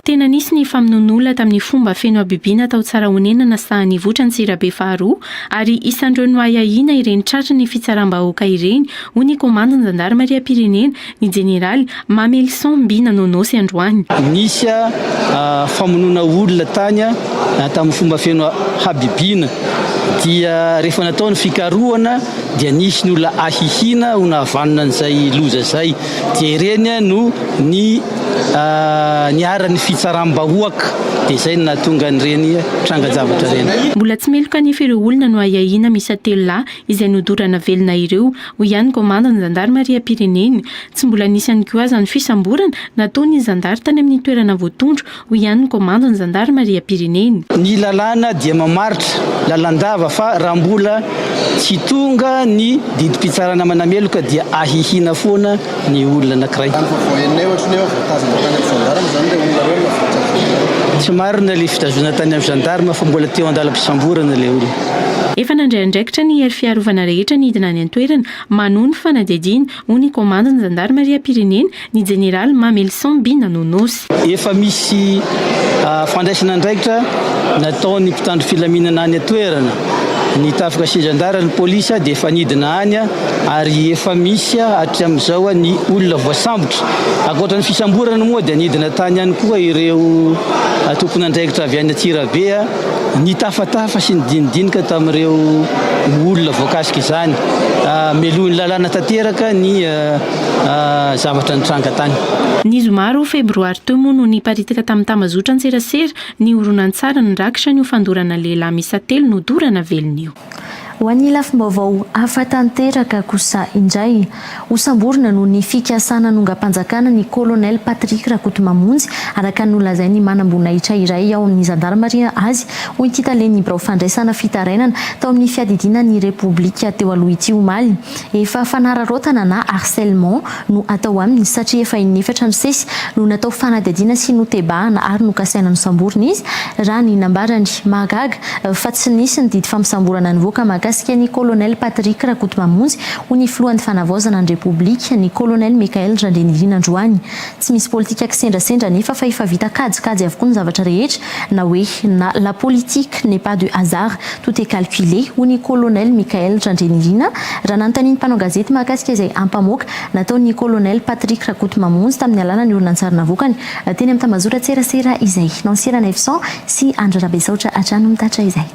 Tena nisy ny famonoan'olona tamin'ny fomba feno abibina tao tsara honenana sahan'ny votra Antsirabe faharoa ary isan'ireo no ahahina ireny tratra ny fitsaram-bahoaka ireny ho ny komandany zandarmaria pirenena ny Général Mamelson Binanonos androany. Nisy famonoana olona tany tamin'ny fomba feno habibina dia rehefa natao ny fikarohana dia nisy ny olona ahihina ho nahavanona an'izay loza zay dia ireny no ny niara-ny fitsaram-bahoaka dia izay no nahatonga an'ireny tranga-javatra ireny. Mbola tsy meloka nefa ireo olona no ahahina misa telo lahy izay nodorana velona ireo ho ihany komandany zandarmaria pirenena. Tsy mbola nisy ihany koa aza ny fisamborana nataony zandary tany amin'ny toerana voatondro ho ihany komandany zandarmaria pirenena. Ny lalàna dia mamaritra lalandava fa raha mbola tsy tonga ny didim-pitsarana manameloka dia ahihina foana ny olona anankiray. Tsy marina ilay fitazona tany amin'ny gendarme fa mbola teo andalam-pisamborana ilay olona. Efa nandray andraikitra ny hery fiarovana rehetra ny hidina any Antoerana manohy ny fanadihadiana ho ny komandany zandarmaria pirenena ny Général Mamelson Binanonos. Efa misy fandraisana andraikitra nataon'ny mpitandro filaminana any Antoerana ny tafika gendarme ny polisa dia efa nidina any ary efa misy hatry amin'izao ny olona voasambotra. Ankoatra ny fisamborana moa dia nidina tany ihany koa ireo tompon'andraikitra avy any Antsirabe ny tafatafa sy ny dinidinika tamin'ireo olona voakasika izany melohan'ny lalàna tanteraka ny zavatra ny tranga tany. Ny zomaro febroary teo moa no niparitaka tamin'ny tambazotra Antserasera ny horonan-tsara ny rakitra ny fandorana lehilahy misa telo no dorana velon'io. Ho an'ny lafim-baovao afa-tanteraka kosa indray ho samborina no ny fikasana nongam-panjakana ny kolonel Patrick Rakotomamonjy araka ny nolazainy manam-boninahitra iray ao amin'ny zandarmaria azy ho ikitaleny birao fandraisana fitarainana tao amin'ny fiadidiana ny repoblika teo aloha ity omaly. Efa fanararotana na harcèlement no atao aminy satria efa inefatra ny sesy no natao fanadihadiana sy notebahana ary nokasaina ny samborina izy raha ny nambarany mahagaga fa tsy nisy ny didy fampisamborana ny voaka mahakasika ny colonel Patrick Rakotomamonjy ho ny filohan'ny fanavaozana ny Repoblika ny colonel Mikael Randrenirina Androany. Tsy misy politika kisendrasendra nefa fa efa vita kajikajy avokoa ny zavatra rehetra na hoe na la politique n'est pas de hasard, tout est calculé ho ny colonel Mikael Randrenirina raha nanontaniany mpanao gazety mahakasika izay ampamoaka nataon'ny colonel Patrick Rakotomamonjy tamin'ny alalany oronan-tsarina vokany teny amin'ny tambazora tserasera izay Nansira Nefson sy Andra Rabesaotra atrano mitatra izay.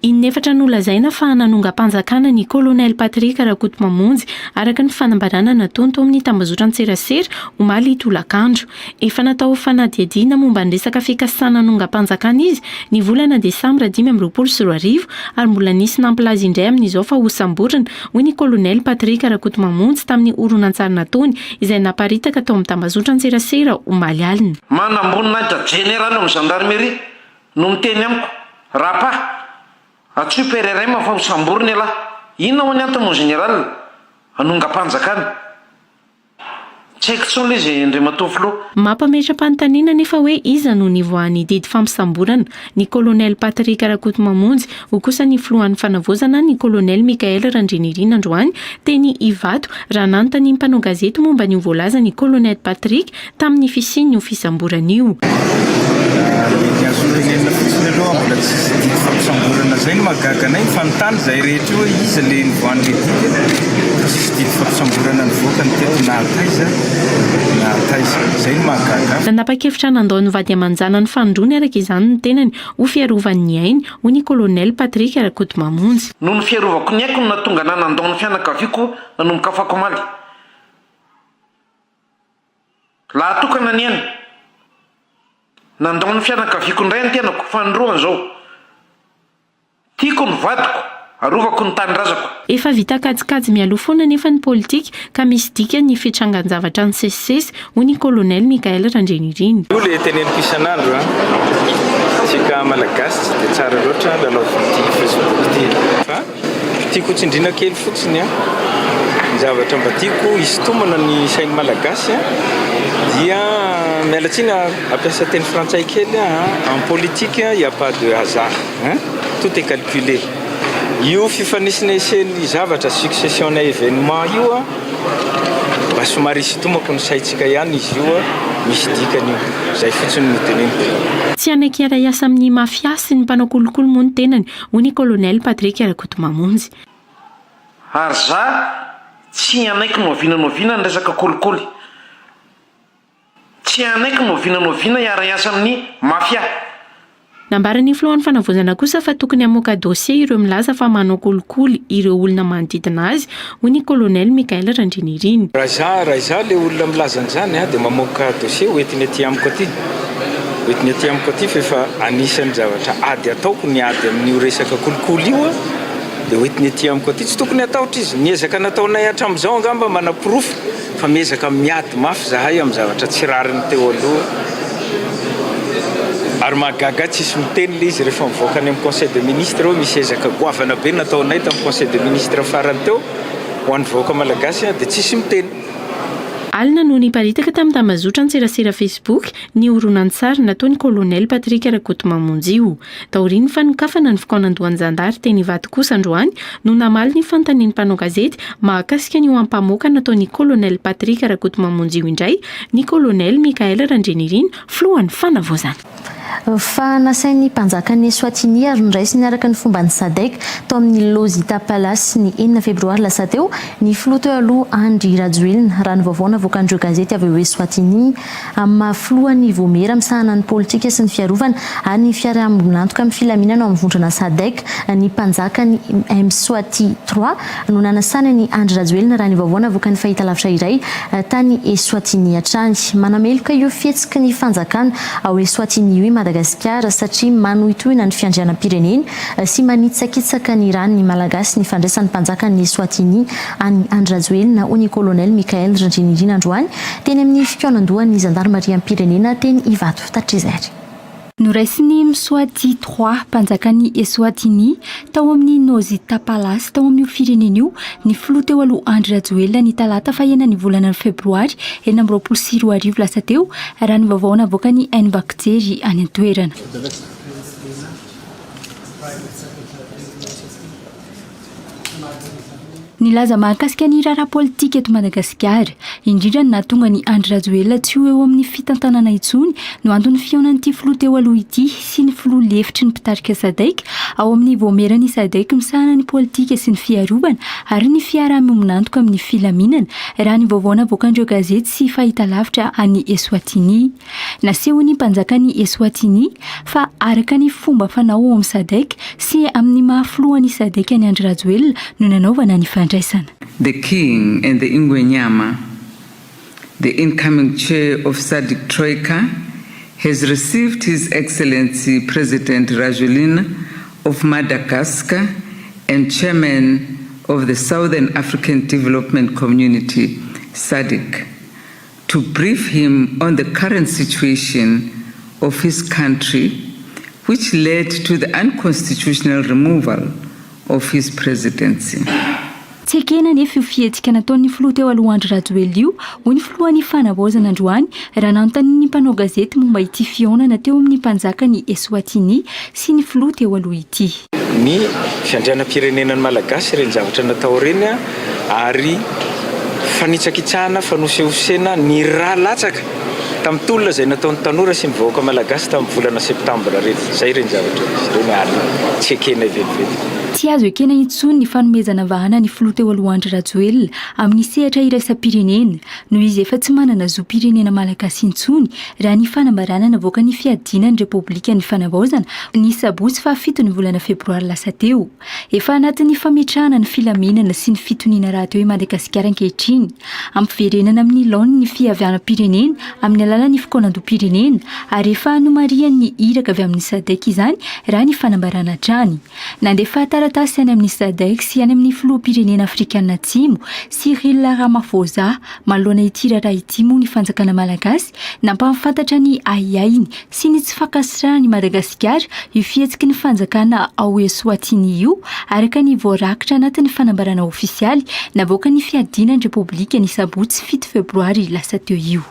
Inefatra nolazaina fa nanonga-panjakana ny colonel Patrick Rakotomamonjy araka ny fanambarana nataony tao amin'ny tambazotran tserasera omaly tolakandro. Efa natao fanadihadiana momba ny resaka fikasana nanonga-panjakana izy ny volana Desambra 2024 ary mbola nisy nampilaza indray amin'izao fa hosamborana hoy ny colonel Patrick Rakotomamonjy tamin'ny oronan-tsarina taony izay naparitaka tao amin'ny tambazotran tserasera omaly alina. Manamboninaitra général amin'ny gendarmerie no miteny amiko rapa atsupereray mafa hosamboriny ala inona ho ny antony mon général anonga-panjakana tsy haiko tsony le izay indray matofilo. Mampametra-panontaniana nefa hoe iza no nivoan'ny didy fampisamborana ny colonel Patrick Rakotomamonjy ho kosa ny filohan'ny fanavaozana ny colonel Mikael Randrenirina Androany teny Ivato raha nanontany mpanao gazety momba ny voalaza ny colonel Patrick tamin'ny fisiany ho fisamborana io. Mbola tsisy didy fampisamborana zay no mahagaga anay fanontany zay rehetra hoe iza le nivoan'le didy tsisy didy fampisamborana nivoaka ny teto nataiza zay no mahagaga. Nanapa-kevitra nandao nivady amanjana ny fanondrony araka izany ny tenany ho fiarovan'ny ainy ho ny colonel Patrick Rakotomamonjy. Noho ny fiarovako ny aiko no natonga ana nandao ny fianakaviako nanomboka afako maly laha tokana ny any nandao ny fianakaviako indray ny tenako fanondroana zao tiako ny vadiko arovako ny tanindrazako. Efa vita kajikajy mialoha foana nefa ny politika ka misy dika ny fitrangan-javatra ny sesisesy ho ny colonel Mikael Randrenirina. Io le teneniko isan'andro tsika malagasy tsy dia tsara loatra lalao ty Facebook ty fa tiako tsindrina kely fotsiny ny zavatra mba tiako hisintomana ny sainy malagasy dia mialatsiny ampiasa teny frantsay kely en politique il y a pas de hasard tout est calculé. Io fifanisinaiseny zavatra succession na événement io mba somary hisintomako ny saitsika ihany izy io misy dikany io zay fotsiny no teneniko. Tsy anaiky ara-iasa amin'ny mafia sy ny mpanao kolokolo moa ny tenany ho ny colonel Patrick Rakotomamonjy. Ary za tsy anaiky novinanoviana ny resaka kolikoly tsy anaiky novinanoviana iara-iasa amin'ny mafia. Nambarany filohan'ny fanavaozana kosa fa tokony hamoaka dossier ireo milaza fa manao kolikoly ireo olona manodidina azy ho ny colonel Mikael Randrenirina. Raha za le olona milaza an'izany dia mamoaka dossier hoentiny aty amiko aty. Hoentiny aty amiko aty fa efa anisan'ny zavatra ady ataoko ny ady amin'io resaka kolikoly io dia hoentiny aty amiko aty tsy tokony ataotra izy. Miezaka nataonay hatramin'izao angamba mana-porofo fa miezaka miady mafy zahay amin'ny zavatra tsy rariny teo aloha. Ary mahagaga tsisy miteny le izy rehefa mivoaka any amin'ny conseil de ministre hoe misy ezaka goavana be nataonay tamin'ny conseil de ministre farany teo ho an'ny vahoaka malagasy dia tsisy miteny. Alina no niparitaka tamin'ny tambazotra ny serasera Facebook ny horonan-tsary nataony colonel Patrick Rakotomamonjy io. Taoriny fa nokafana ny fikaonandohan'ny zandary teny Ivato kosa androany no namaly ny fanontanian'ny mpanao gazety mahakasika ny ho ampamoaka nataony colonel Patrick Rakotomamonjy io indray ny colonel Mikael Randrenirina filohan'ny fanavaozana. Fa nasain'ny mpanjakan'ny Eswatini ary niraisy niaraka ny fomban'ny SADC tao amin'ny Lozita Palace ny 9 febroary lasa teo ny filoha teo aloha Andry Rajoelina raha ny vaovao navoakan'ireo gazety avy eo Eswatini amin'ny mahafilohany Vomera misahana ny politika sy ny fiarovana ary ny fiarahamonina-antoka amin'ny filaminana ao amin'ny vondrana SADC ny mpanjakany Mswati 3 no nanasana ny Andry Rajoelina raha ny vaovao navoakan'ny fahitalavitra iray tany Eswatini hatrany manameloka io fihetsiky ny fanjakana ao Eswatini io Madagasikara satria manohitohina ny fiandrianam-pireneny sy manitsakitsaka ny ran'ny malagasy ny fandraisan'ny mpanjakan'ny Eswatini any Andry Rajoelina ho ny colonel Mikael Randrenirina androany teny amin'ny fikaonandohan'ny zandarmariam-pirenena teny Ivato Tatrizery. Noraisiny Mswati 3 mpanjakan'ny Eswatini tao amin'ny Lozita Palace tao amin'ny firenena io ny filoha teo aloha Andry Rajoelina ny talata fahenany volana febroary 2024 lasa teo raha ny vaovao navoakany Nbakjery any an-toerana. Nilaza mahakasika ny raharaha politika eto Madagasikara, indrindra ny nahatonga ny Andry Rajoelina tsy ho eo amin'ny fitantanana intsony no antony fionan'ity filoha teo aloha ity sy ny filoha lefitry ny mpitarika SADC ao amin'ny voamerany SADC misahana ny politika sy ny fiarovana ary ny fiarahamonina-antoka amin'ny filaminana raha ny vaovao navoakan'ireo gazety sy fahitalavitra any Eswatini. Naseho ny mpanjakany Eswatini fa araka ny fomba fanao ao amin'ny SADC sy amin'ny mahafilohan'ny SADC any Andry Rajoelina no nanaovana ny The King and the Ingwenyama, the incoming chair of SADC Troika, has received His Excellency President Rajoelina of Madagascar and chairman of the Southern African Development Community, SADC, to brief him on the current situation of his country, which led to the unconstitutional removal of his presidency. Tsekena nefa io fihetsika nataon'ny filoha teo aloha Andry Rajoelina io ho ny filohan'ny fanavaozana androany raha nanontanian'ny mpanao gazety momba ity fionana teo amin'ny mpanjakany Eswatini sy ny filoha teo aloha ity. Ny fiandrianam-pirenenan'ny Malagasy ireny zavatra natao reny ary fanitsakitsahana fanosehosena ny raha latsaka tamin'ny tolona izay nataon'ny tanora sy ny vahoaka Malagasy tamin'ny volana septambra reny. Izay ireny zavatra ireny ary tsy ekena vetivety. Tsy azo ekena intsony ny fanomezana vahana ny filoha teo aloha Andry Rajoelina amin'ny sehatra iraisam-pirenena noho izy efa tsy manana zo-pirenena malagasy intsony raha ny fanambarana navoaka ny fiadiana ny Repoblika ny fanavaozana ny sabotsy fa 7 ny volana febroary lasa teo. Efa anatin'ny fametrahana ny filaminana sy ny fitoniana raha teo i Madagasikara ankehitriny ampiverenana amin'ny laony ny fihavianam-pirenena amin'ny alalan'ny fikonan-do-pirenena ary efa anomarian'ny iraka avy amin'ny SADC izany raha ny fanambarana trany. Nandefa taratasy any amin'ny SADC sy any amin'ny filoham-pirenena Afrikana Atsimo Cyril Ramaphosa manoloana ity raharaha ity moa ny fanjakana malagasy nampahafantatra ny aiainy sy ny tsy fankasitrahany Madagasikara io fihetsiky ny fanjakana ao Eswatini io araka ny voarakitra anatin'ny fanambarana ofisialy navoaka ny fiadiana ny Repoblika ny sabotsy 7 febroary lasa teo io.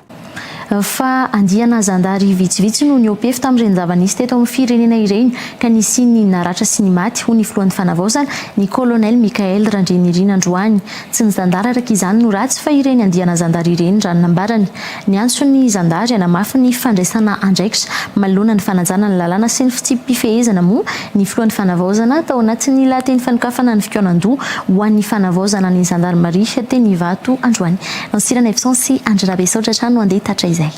Fa andiana zandary vitsivitsy no niopefy tamin'ireny zava-nisy teto amin'ny firenena ireny ka nisy ny naratra sy ny maty ho ny filohan'ny fanavaozana ny colonel Mikael Randrenirina Androany. Tsy ny zandary araka izany no ratsy fa ireny andiana zandary ireny ranonambarany. Ny antso ny zandary anamafy ny fandraisana andraikitra manoloana ny fanajana ny lalàna sy ny fitsipifehezana moa ny filohan'ny fanavaozana tao anatin'ny lahateny fanokafana ny fikaonandoha ho an'ny fanavaozana ny zandarmaria teny Vato Androany. Ansirana Evson sy Andrirabe Saotra trano andeha tatra izay.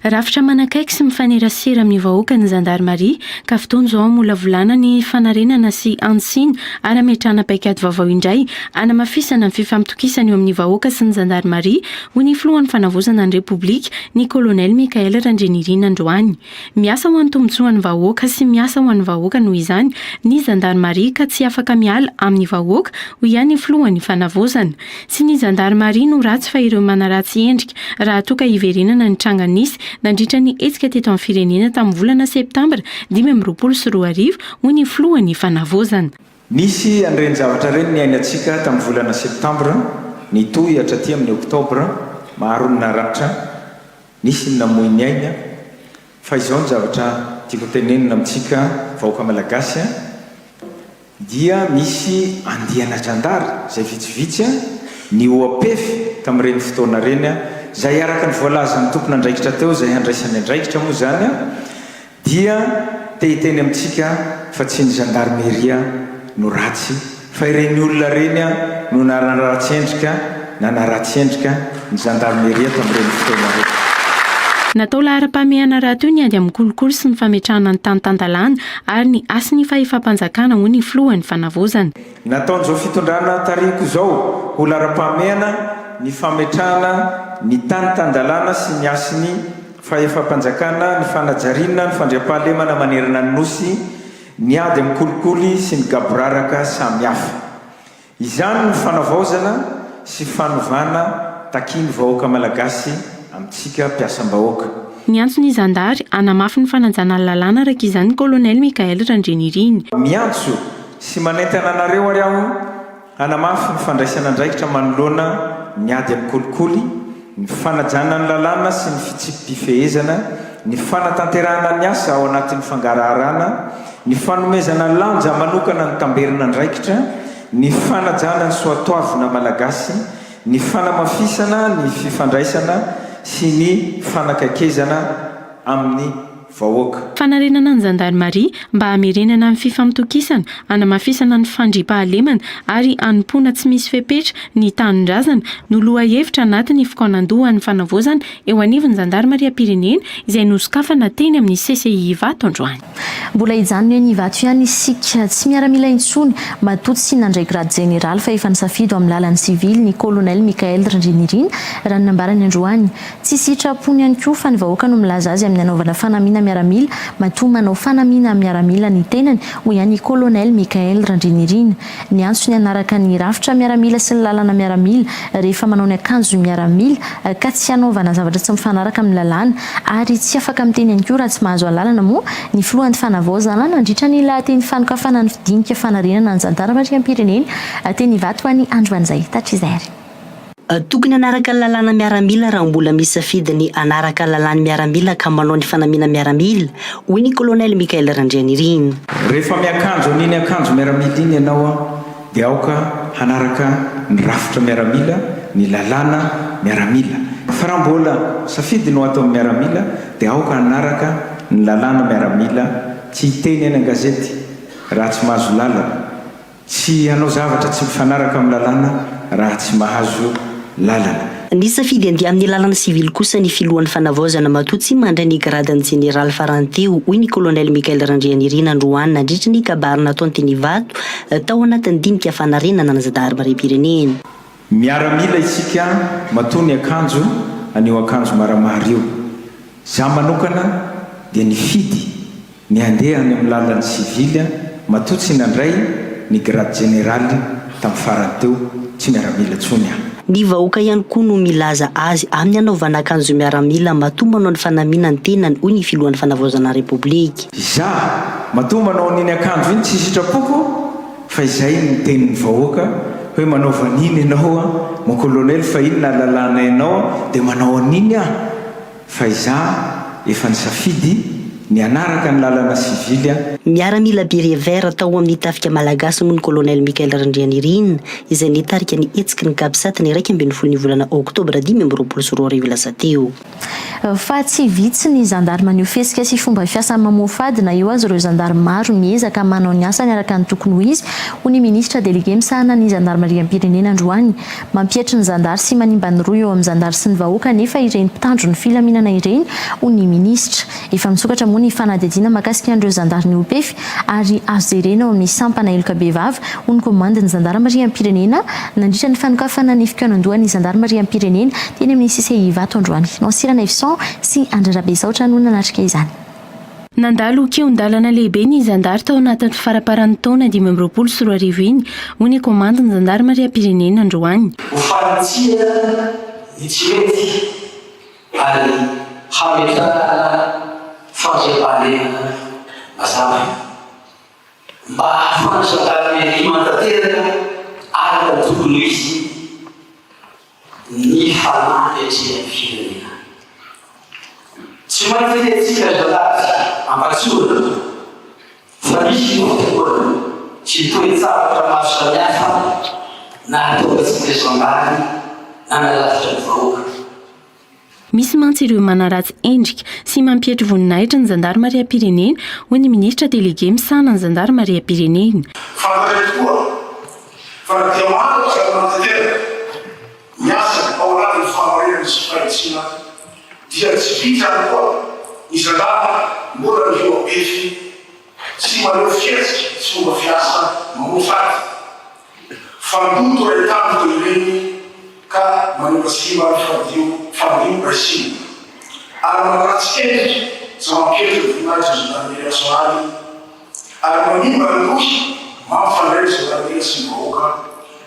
Rafitra manakaiky sy mifanerasera amin'ny vahoaka ny zandarmaria ka fotoana izao molavolana ny fanarenana sy antsiny ary ametrahana paikady vaovao indray anamafisana ny fifampitokisana eo amin'ny vahoaka sy ny zandarmaria ho ny filohan'ny fanavaozana ny Repoblika ny colonel Mikael Randrenirina Androany. Miasa ho an'ny tombotsoan'ny vahoaka sy miasa ho an'ny vahoaka noho izany ny zandarmaria ka tsy afaka miala amin'ny vahoaka ho ihany filohan'ny fanavaozana. Sy ny zandarmaria no ratsy fa ireo manaratsy endrika raha toka hiverenana ny tranganisy nandritra ny etsika teto amin'ny firenena tamin'ny volana septambra 2024 ho ny filohan'ny fanavaozana. Nisy an'ireny zavatra ireny ny ainatsika tamin'ny volana septambra ny toy hatraty amin'ny oktobra maro ny naratra nisy ny namoy ny aina fa izao ny zavatra tiako tenenina amintsika vahoaka malagasy dia misy andiana jandary izay vitsivitsy ny oapefy tamin'ireny fotoana ireny zay araka ny voalazan'ny tompona andraikitra teo zay handraisany andraikitra moa zany dia tehiteny amintsika fa tsy ny gendarmeria no ratsy fa ireny olona reny no naratsy-endrika na naratsy-endrika ny gendarmeria tamin'ireny fotoana reny. Natao lahara-pameana raha teo ny ady amin'ny kolokolo sy ny fametrahana ny tany-tandalana ary ny asy ny fahefam-panjakana ho ny filohan'ny fanavaozana. Nataon'izao fitondrana tariko izao ho lahara-pameana ny fametrahana ny tany-tandalana sy ny asy ny fahefam-panjakana ny fanajariana ny fandriam-pahalemana manerana ny nosy ny ady amin'ny kolikoly sy ny gaboraraka samihafa. Izany ny fanavaozana sy fanovana takiny vahoaka malagasy amintsika mpiasam-bahoaka. Ny antso ny zandary anamafy ny fanajana ny lalàna araka izany colonel Mikael Randrenirina. Miantso sy manentana anareo ary aho anamafy ny fandraisana andraikitra manoloana ny ady amin'ny kolikoly ny fanajana ny lalàna sy ny fitsipifehezana ny fanatanterahana ny asa ao anatin'ny fangaraharaana ny fanomezana lanja manokana ny tamberina andraikitra ny fanajana ny soatoavina malagasy ny fanamafisana ny fifandraisana sy ny fanakakezana amin'ny vahoaka. Fanarenana ny zandarmaria mba hamerenana amin'ny fifamitokisana hanamafisana ny fandriampahalemana ary hanompoana tsy misy fepetra ny tanindrazana no loha hevitra anatin'ny fikaonandohan'ny fanavozana eo anivon'ny zandarmariam-pirenena izay nosokafana teny amin'ny CCI Ivato androany. Mbola hijanona eny Ivato ihany isika tsy miaramila intsony matoa tsy nandray grade général fa efa nisafidy amin'ny lalan'ny sivily ny colonel Mikael Randrinirina raha ny nambarany androany. Tsy sitrapony ihany koa fa ny vahoaka no milaza azy amin'ny anaovana fanamina miaramila matoa manao fanamina miaramila ny tenany ho ihany colonel Mikael Randrinirina. Ny antso ny anaraka ny rafitra miaramila sy ny lalana miaramila rehefa manao ny akanjo miaramila ka tsy hanaovana zavatra tsy mifanaraka amin'ny lalàna ary tsy afaka miteny ihany koa raha tsy mahazo lalana moa ny filohan'ny fanavozana nandritra ny lahateny fanokafana ny fidinika fanarenana ny zandarmariam-pirenena teny Ivato any androan'izay tatrizary. Tokony anaraka ny lalàna miaramila raha mbola misy safidiny anaraka lalàna miaramila ka manao ny fanamina miaramila hoy ny colonel Mikael Randrinirina. Rehefa miakanjo niny akanjo miaramila iny ianao dia aoka hanaraka ny rafitra miaramila ny lalàna miaramila fa raha mbola safidy no atao miaramila dia aoka hanaraka ny lalàna miaramila tsy hiteny eny an-gazety raha tsy mahazo lalana tsy hanao zavatra tsy mifanaraka amin'ny lalàna raha tsy mahazo lalana. Ny safidy andia amin'ny lalana sivily kosa ny filohan'ny fanavozana matoa tsy mandray ny gradany général faranteo hoy ny colonel Mikael Randrinirina androany nandritra ny kabary nataony teny Ivato tao anatin'ny dinika fanarenana ny zandarmariam-pirenena. Miaramila isika matoa ny akanjo anio akanjo maramara io. Za manokana dia nifidy ny andeha any amin'ny lalan'ny sivily matoa tsy nandray ny grade général tamin'ny faranteo tsy miaramila tsony aho. Ny vahoaka ihany koa no milaza azy amin'ny anaovana akanjo miaramila matoa manao ny fanamina ny tenany hoy ny filohan'ny fanavozana republika. Za matoa manao niny akanjo iny tsy sitrapoko fa izay ny tenin'ny vahoaka hoe manao vaniny ianao mon colonel fa iny na lalàna ianao dia manao aniny aho fa iza efa nisafidy ny anaraka ny lalana sivily. Miaramila Berievert tao amin'ny tafika malagasy noho ny colonel Mikael Randrinirina izay nitarika ny etsiky ny kabisatiny 1 ny volana oktobra 2024 lasa teo. Fa tsy vitsy ny zandarma niofesika sy fomba fiasa mamofady na eo azy ireo zandarma maro miezaka manao ny asa ny araka ny tokony ho izy hoy ny ministra délégué misahana ny zandarmariam-pirenena androany. Mampietry ny zandary sy manimba ny roa eo amin'ny zandary sy ny vahoaka nefa ireny mpitandro ny filaminana ireny hoy ny ministra. Efa misokatra moa ny fanadihadiana mahakasika an'ireo zandary ny OPEF ary azo jerena ao amin'ny sampana Elokabevava hoy ny komandin'ny zandarmariam-pirenena nandritra ny fanokafana ny fikaonandohan'ny zandarmariam-pirenena teny amin'ny CCI Ivato androany. Nansirana Evison sy Andrarabe Saotra no nanatrika izany. Nandalo keon-dalana lehibe ny zandary tao anatin'ny faraparan'ny taona 2024 iny hoy ny komandin'ny zandarmariam-pirenena androany. Hofanitsina ny tsy mety ary hametana fandriampahalemana mazava mba ahafahana zandarmeria mantanteraka ary ny tokony izy ny fanampyatrehan'ny firenena. Tsy maintsy etsika zandary ampatsorana fa misy fotoana tsy toe-tsavatra maro samihafa na ataontsika zandary na nalavitra ny vahoaka. Misy mantsy ireo manaratsy endrika sy mampietry voninahitra ny zandarmariam-pirenena hoy ny ministra délégué misahana ny zandarmariam-pirenena. Fantatry tokoa fa dia maro zava-mantanteraka miasa ao anatin'ny famarinana sy fahitsina dia tsy vitsy any koa ny zandary mbola ny OPEF tsy manao fihetsika sy fomba fiasa mamofady fandoto ahitany toy ireny ka manopasima fadio Brasil. Ary manaratsy endrika za mampetry voninahitra zandarmeria nasionaly ary manimba ny rohy mampifandray zandarmeria sy ny vahoaka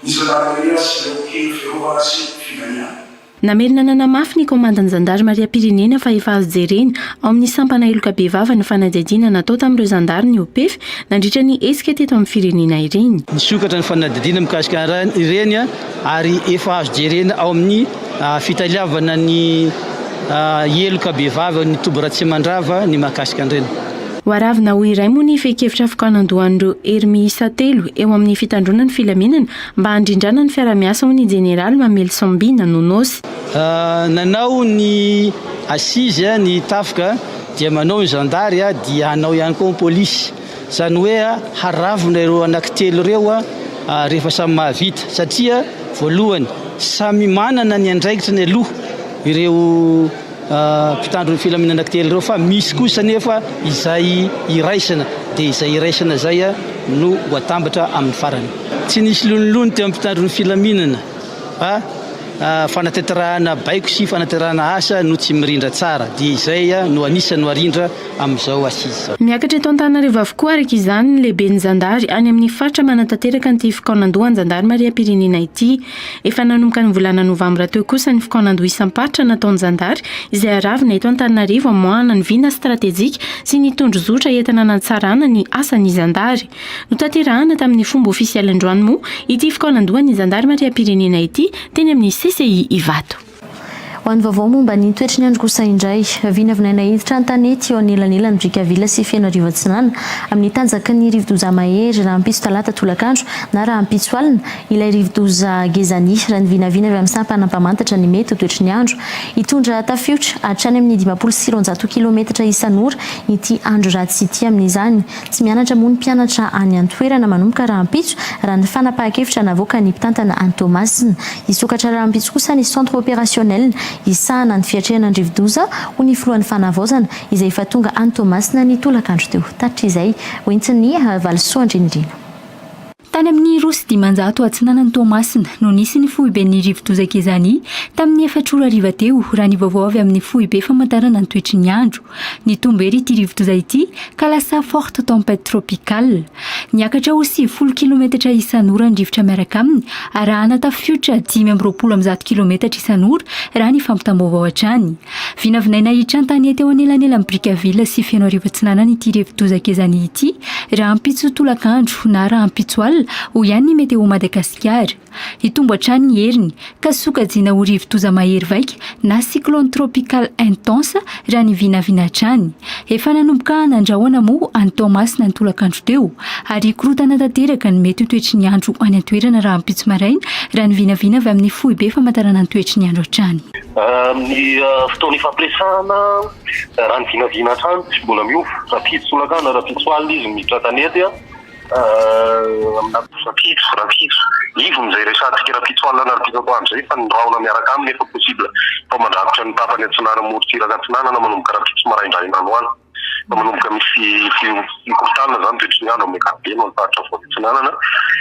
ny zandarmeria sy ireo kely fiarovana sy figaniana. Namerina nanamafy ny komandin'ny zandarmariam-pirenena fa efa azo jerena ao amin'ny sampana Elokabevava ny fanadihadiana natao tamin'ireo zandary ny OPEF nandritra ny esika teto amin'ny firenena ireny. Nisokatra ny fanadihadiana mikasika ireny ary efa azo jerena ao amin'ny fitaliavana ny Elokabevava ny Tobo Ratsimandrava ny mahakasika an'ireny. hoaravina ho iray moa ny fekevitra fikaonandohan'ireo hermiisa telo eo amin'ny fitandrona ny filaminana mba handrindrana ny fiaramiasa ho ny jeneraly Mamely Sambina Nonosy. Nanao ny assise ny tafika dia manao ny zandary dia hanao ihany koa ny polisy, zany hoe haravina ireo anankitelo ireo rehefa samy mahavita, satria voalohany samy manana ny andraikitra ny aloha ireo mpitandro ny filaminana anankitelo ireo, fa misy kosa nefa izay iraisana, dia izay iraisana zay no ho atambatra amin'ny farany. Tsy nisy lonilony teo amin'ny mpitandro ny filaminana fanateterahana baiko sy fanateterahana asa no tsy mirindra tsara, dia izay no anisany arindra amin'izao assise. Miakatra eto Antananarivo avokoa araka izany ny lehibe ny zandary any amin'ny faritra manantanteraka ny fikaonandoha ny zandary Mariam-Pirenena ity. Efa nanomboka ny volana novambra teo kosa ny fikaonandoha isam-paritra nataon'ny zandary izay aravina eto Antananarivo amoahana ny vina stratejika sy ny tondro zotra entina natsarana ny asan'ny zandary. Notanterahana tamin'ny fomba ofisialy androany moa ity fikaonandoha ny zandary Mariam-Pirenena ity teny amin'ny CCI Ivato. Ho an'ny vaovao momba ny toetry ny andro kosa indray, vinavinaina hiditra an-tanety eo anelanelany Brickaville sy Fianareva Atsinanana amin'ny tanjaky ny rivodoza Mahery raha ampitso talata tolakandro na raha ampitso alina ilay rivodoza Gezani raha ny vinavina avy amin'ny sampanampamantatra ny mety toetry ny andro. Hitondra tafiotra hatrany amin'ny 500 kilometatra isan'ora ity andro ratsy ity amin'izany. Tsy mianatra moa ny mpianatra any an-toerana manomboka raha ampitso raha ny fanapahan-kevitra navoaka ny mpitantana any Thomasina. Isokatra raha ampitso kosa ny centre opérationnel isahana ny fiatrehana ny rivodoza ho ny filohan'ny fanavaozana izay efa tonga any Thomasina ny tolakandro teo. Tatitra izay hoentin'ny Valisoa Andrinirina. Tany amin'ny Rosy Dimanjato Atsinanana Thomasina no nisy ny foiben'ny rivodoza Gezani tamin'ny 4 ariva teo raha ny vaovao avy amin'ny foibe famantarana ny toetry ny andro. Ny tombery ity rivodoza ity ka lasa forte tempête tropicale. Niakatra ho 70 kilometatra isan'ora ny rivotra miaraka aminy arahana tafiotra 520 kilometatra isan'ora raha ny fampitam-baovao hatrany. Vinavinaina hiditra an-tany teo anelanela amin'ny Brickaville sy Fianareva Atsinanana ity rivodoza Gezani ity raha ampitso tolakandro na raha ampitso alina ho ihany ny meteo Madagasikara. Hitombo hatrany ny heriny ka sokajiana ho rivodoza Mahery vaika na cyclone tropical intense raha ny vinavina hatrany. Efa nanomboka nandrahoana moa any Thomasina ny tolakandro teo ary korotana tanteraka ny mety toetry ny andro any an-toerana raha ampitso maraina raha ny vinavina avy amin'ny foibe famantarana ny toetry ny andro hatrany. Ny fotoana ifampiresahana raha ny vinavina hatrany tsy mbola miova raha pitsy tolakandro raha pitsy alina izy miditra tanety amina rapitso ivo mizay resatsika rapitso alina na rapitso atoandro zay fa ndraona miaraka aminy efa possible fa mandrafitra ny tapany Atsinanana morotsiraka Atsinanana manomboka rapitso maraindrainano any fa manomboka misy fikortalina zany toetry ny andro amin'ny ankapobeny ho faritra voaly Atsinanana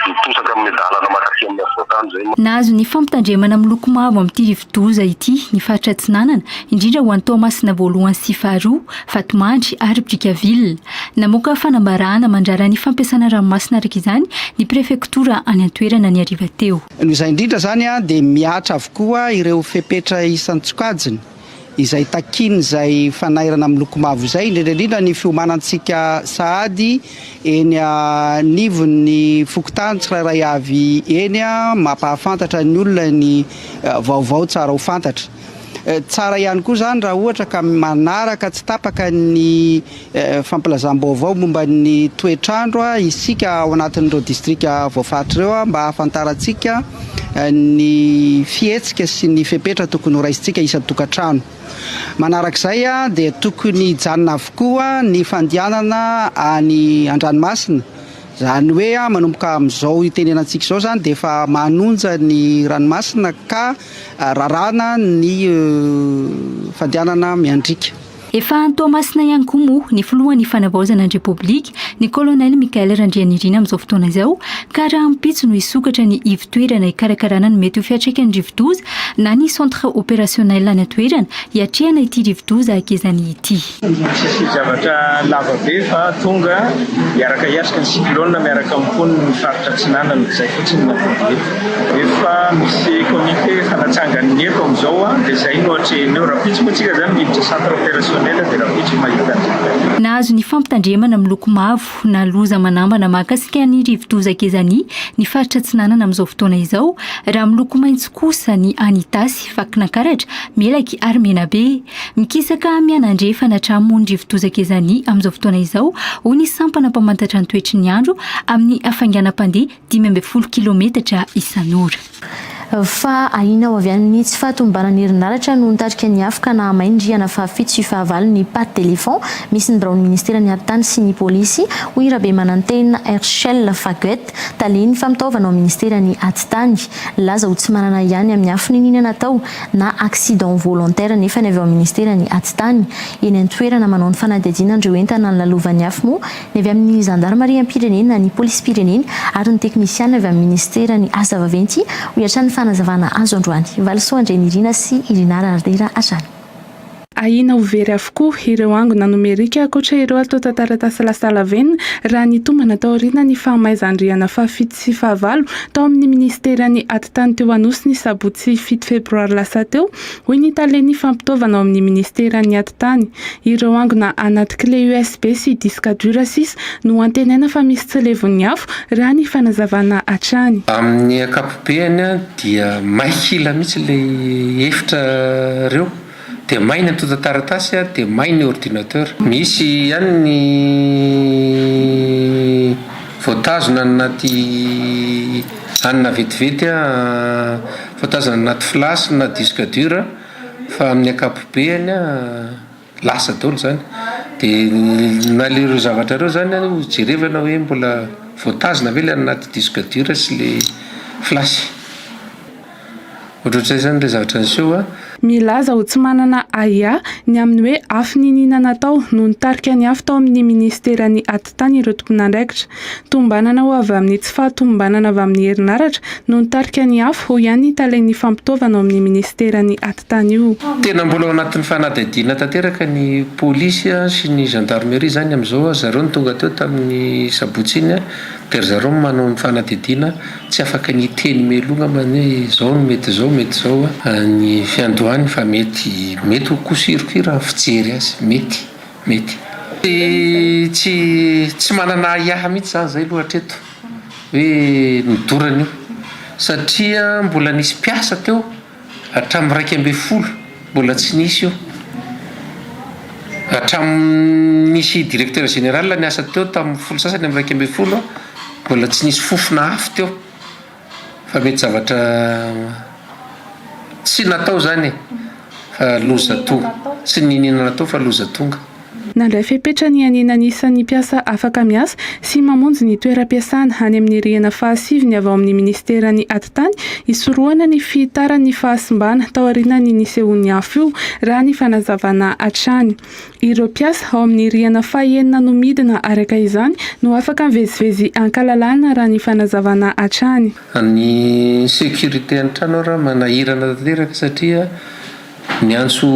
mitosaka amin'ny dalana makatỳ amin'ny avoakany zay. Nahazo ny fampitandremana miloko mavo amin'ity rivodoza ity ny faritra Atsinanana indrindra ho an'ny Thomasina voalohany sy faharoa, Vatomandry ary Brickaville. Namoaka fanambarahana mandrara ny fampiasana ranomasina araka izany ny prefektora any an-toerana ny ariva teo. Noho izay indrindra zany dia miatra avokoa ireo fepetra isan-tsokajiny izay takiny izay fanairana amin'ny loko mavo izay indrindra ny fiomanantsika sahady eny nivon'ny fokotany tsirairay avy eny mampahafantatra ny olona ny vaovao tsara ho fantatra. Tsara ihany koa zany raha ohatra ka manaraka tsy tapaka ny fampilazam-baovao momba ny toetrandro isika ao anatin'ireo distrika voafaritra ireo mba hahafantarantsika ny fihetsika sy ny fepetra tokony ho raisintsika isan-tokantrano. Manarak'izay dia tokony hijanona avokoa ny fandehanana any an-dranomasina. Zany hoe manomboka amin'izao itenenantsika izao zany dia efa manonja ny ranomasina ka rarana ny fandehanana miandrika. Efa any Thomasina ihany koa moa ny filohan'ny fanavaozana ny Repoblika ny kolonely Mikael Randrianirina amin'izao fotoana izao ka raha ampitso no hisokatra ny ivotoerana hikarakarana ny mety ho fiantraikan'ny rivodoza na ny centre opérationnel any an-toerana hiatrehana ity rivodoza Gezani ity. Misy zavatra lava be fa tonga miaraka hiatrika ny cyclone miaraka amin'ny ny faritra Atsinanana izay fotsiny nampody efa misy comité fanatsangany ny eto amin'izao dia izay no hatrehiny eo raha pitsy moa tsika zany miditra centre opérationnel. Nahazo ny fampitandremana miloko mavo na loza manambana mahakasika ny rivodoza Gezani ambany ny faritra tsinanana amin'izao fotoana izao raha miloko maintso kosa ny anitasy vakina karatra melaky ary mena be mikisaka mianandrefa natramon'ny rivodozaka izany amin'izao fotoana izao ho ny sampana mpamantatra ny toetry ny andro amin'ny afanganam-pandeha 12 kilometatra isan'ora fa ahina ao avy amin'ny tsy fahatombanany herinaratra no nitarika ny afaka na maindriana fahafito sy fahavalo ny patte d'éléphant misy ny braon'ny ministera ny aritany sy ny polisy ho irabe manantena Herschel Faguet taleny famitaovana ao ministera ny atitany laza ho tsy manana ihany amin'ny afony nina natao na accident volontaire nefa ny avy ao ministera ny atitany eny an-toerana manao ny fanadihadiana andreo entana ny lalovany afo moa ny avy amin'ny gendarmerie am-pirenena ny polisy pireneny ary ny teknisiana avy amin'ny ministera ny asa vaventy ho iatrany fanazavana azo androany valisoandreny irina sy irinara ardera atrany ahina overy avokoa ireo angona nomerika akoatra ireo atao tantaratasy lasalavenina raha nitombana tao aoriana ny fahamaizandriana fahafito sy fahavalo tao amin'ny ministera ny atitany teo anosy ny sabotsy 7 febroary lasa teo hoy ny taleny fampitaovana ao amin'ny ministera ny atitany ireo angona anaty clé USB sy disque dur 6 no antenaina fa misy tsy levon'ny afo raha ny fanazavana hatrany amin'ny akapobeany dia maikila mihitsy le efitra reo dia mainy atota taratasy dia mainy ordinateur misy ihany ny voatazona anaty anina vetivety voatazona anaty flasy na disque dur fa amin'ny akapobeany lasa daholo zany dia nalireo zavatra reo zany jerevana hoe mbola voatazona ve le anaty disque dur sy le flasy ohatrohatr'izay zany le zavatra niseho milaza ho tsy manana aia ny amin'ny hoe afo ninina natao no nitarika ny afo tao amin'ny ministera ny atitany ireo tompon'andraikitra tombanana ho avy amin'ny tsy fahatombanana avy amin'ny herinaratra no nitarika ny afo ho ihany taleny fampitaovana ao amin'ny ministera ny atitany io tena mbola ao anatin'ny fanadihadiana tanteraka ny polisy sy ny gendarmerie zany amin'izao zareo ny tonga teo tamin'ny sabotsy iny dia zareo manao ny fanadihadiana tsy afaka ny teny melonga many zao no mety zao ny fiandohany fa mety ho kosirokira fijery azy mety tsy manana aiaha mihitsy zany zay lohatreto hoe nidorana io satria mbola nisy mpiasa teo hatramin'ny 2.10 mbola tsy nisy io hatramin'ny nisy directeur général ny asa teo tamin'ny folo sasany amin'ny 2.10 mbola tsy nisy fofona afo teo fa mety zavatra tsy natao zany fa loza tonga tsy ninina natao fa loza tonga nandray fepetra ny anenany isan'ny mpiasa afaka miasa sy mamonjy ny toeram-piasana any amin'ny rihana fahasiviny avy ao amin'ny ministera ny atitany isorohana ny fitaran'ny fahasimbana tao aoriana ny nisehon'ny afo io raha ny fanazavana hatrany ireo mpiasa ao amin'ny rihana fahaenina no midina araka izany no afaka mivezivezy ankalalana raha ny fanazavana hatrany ny sécurité an-trano raha manahirana tanteraka satria ny antso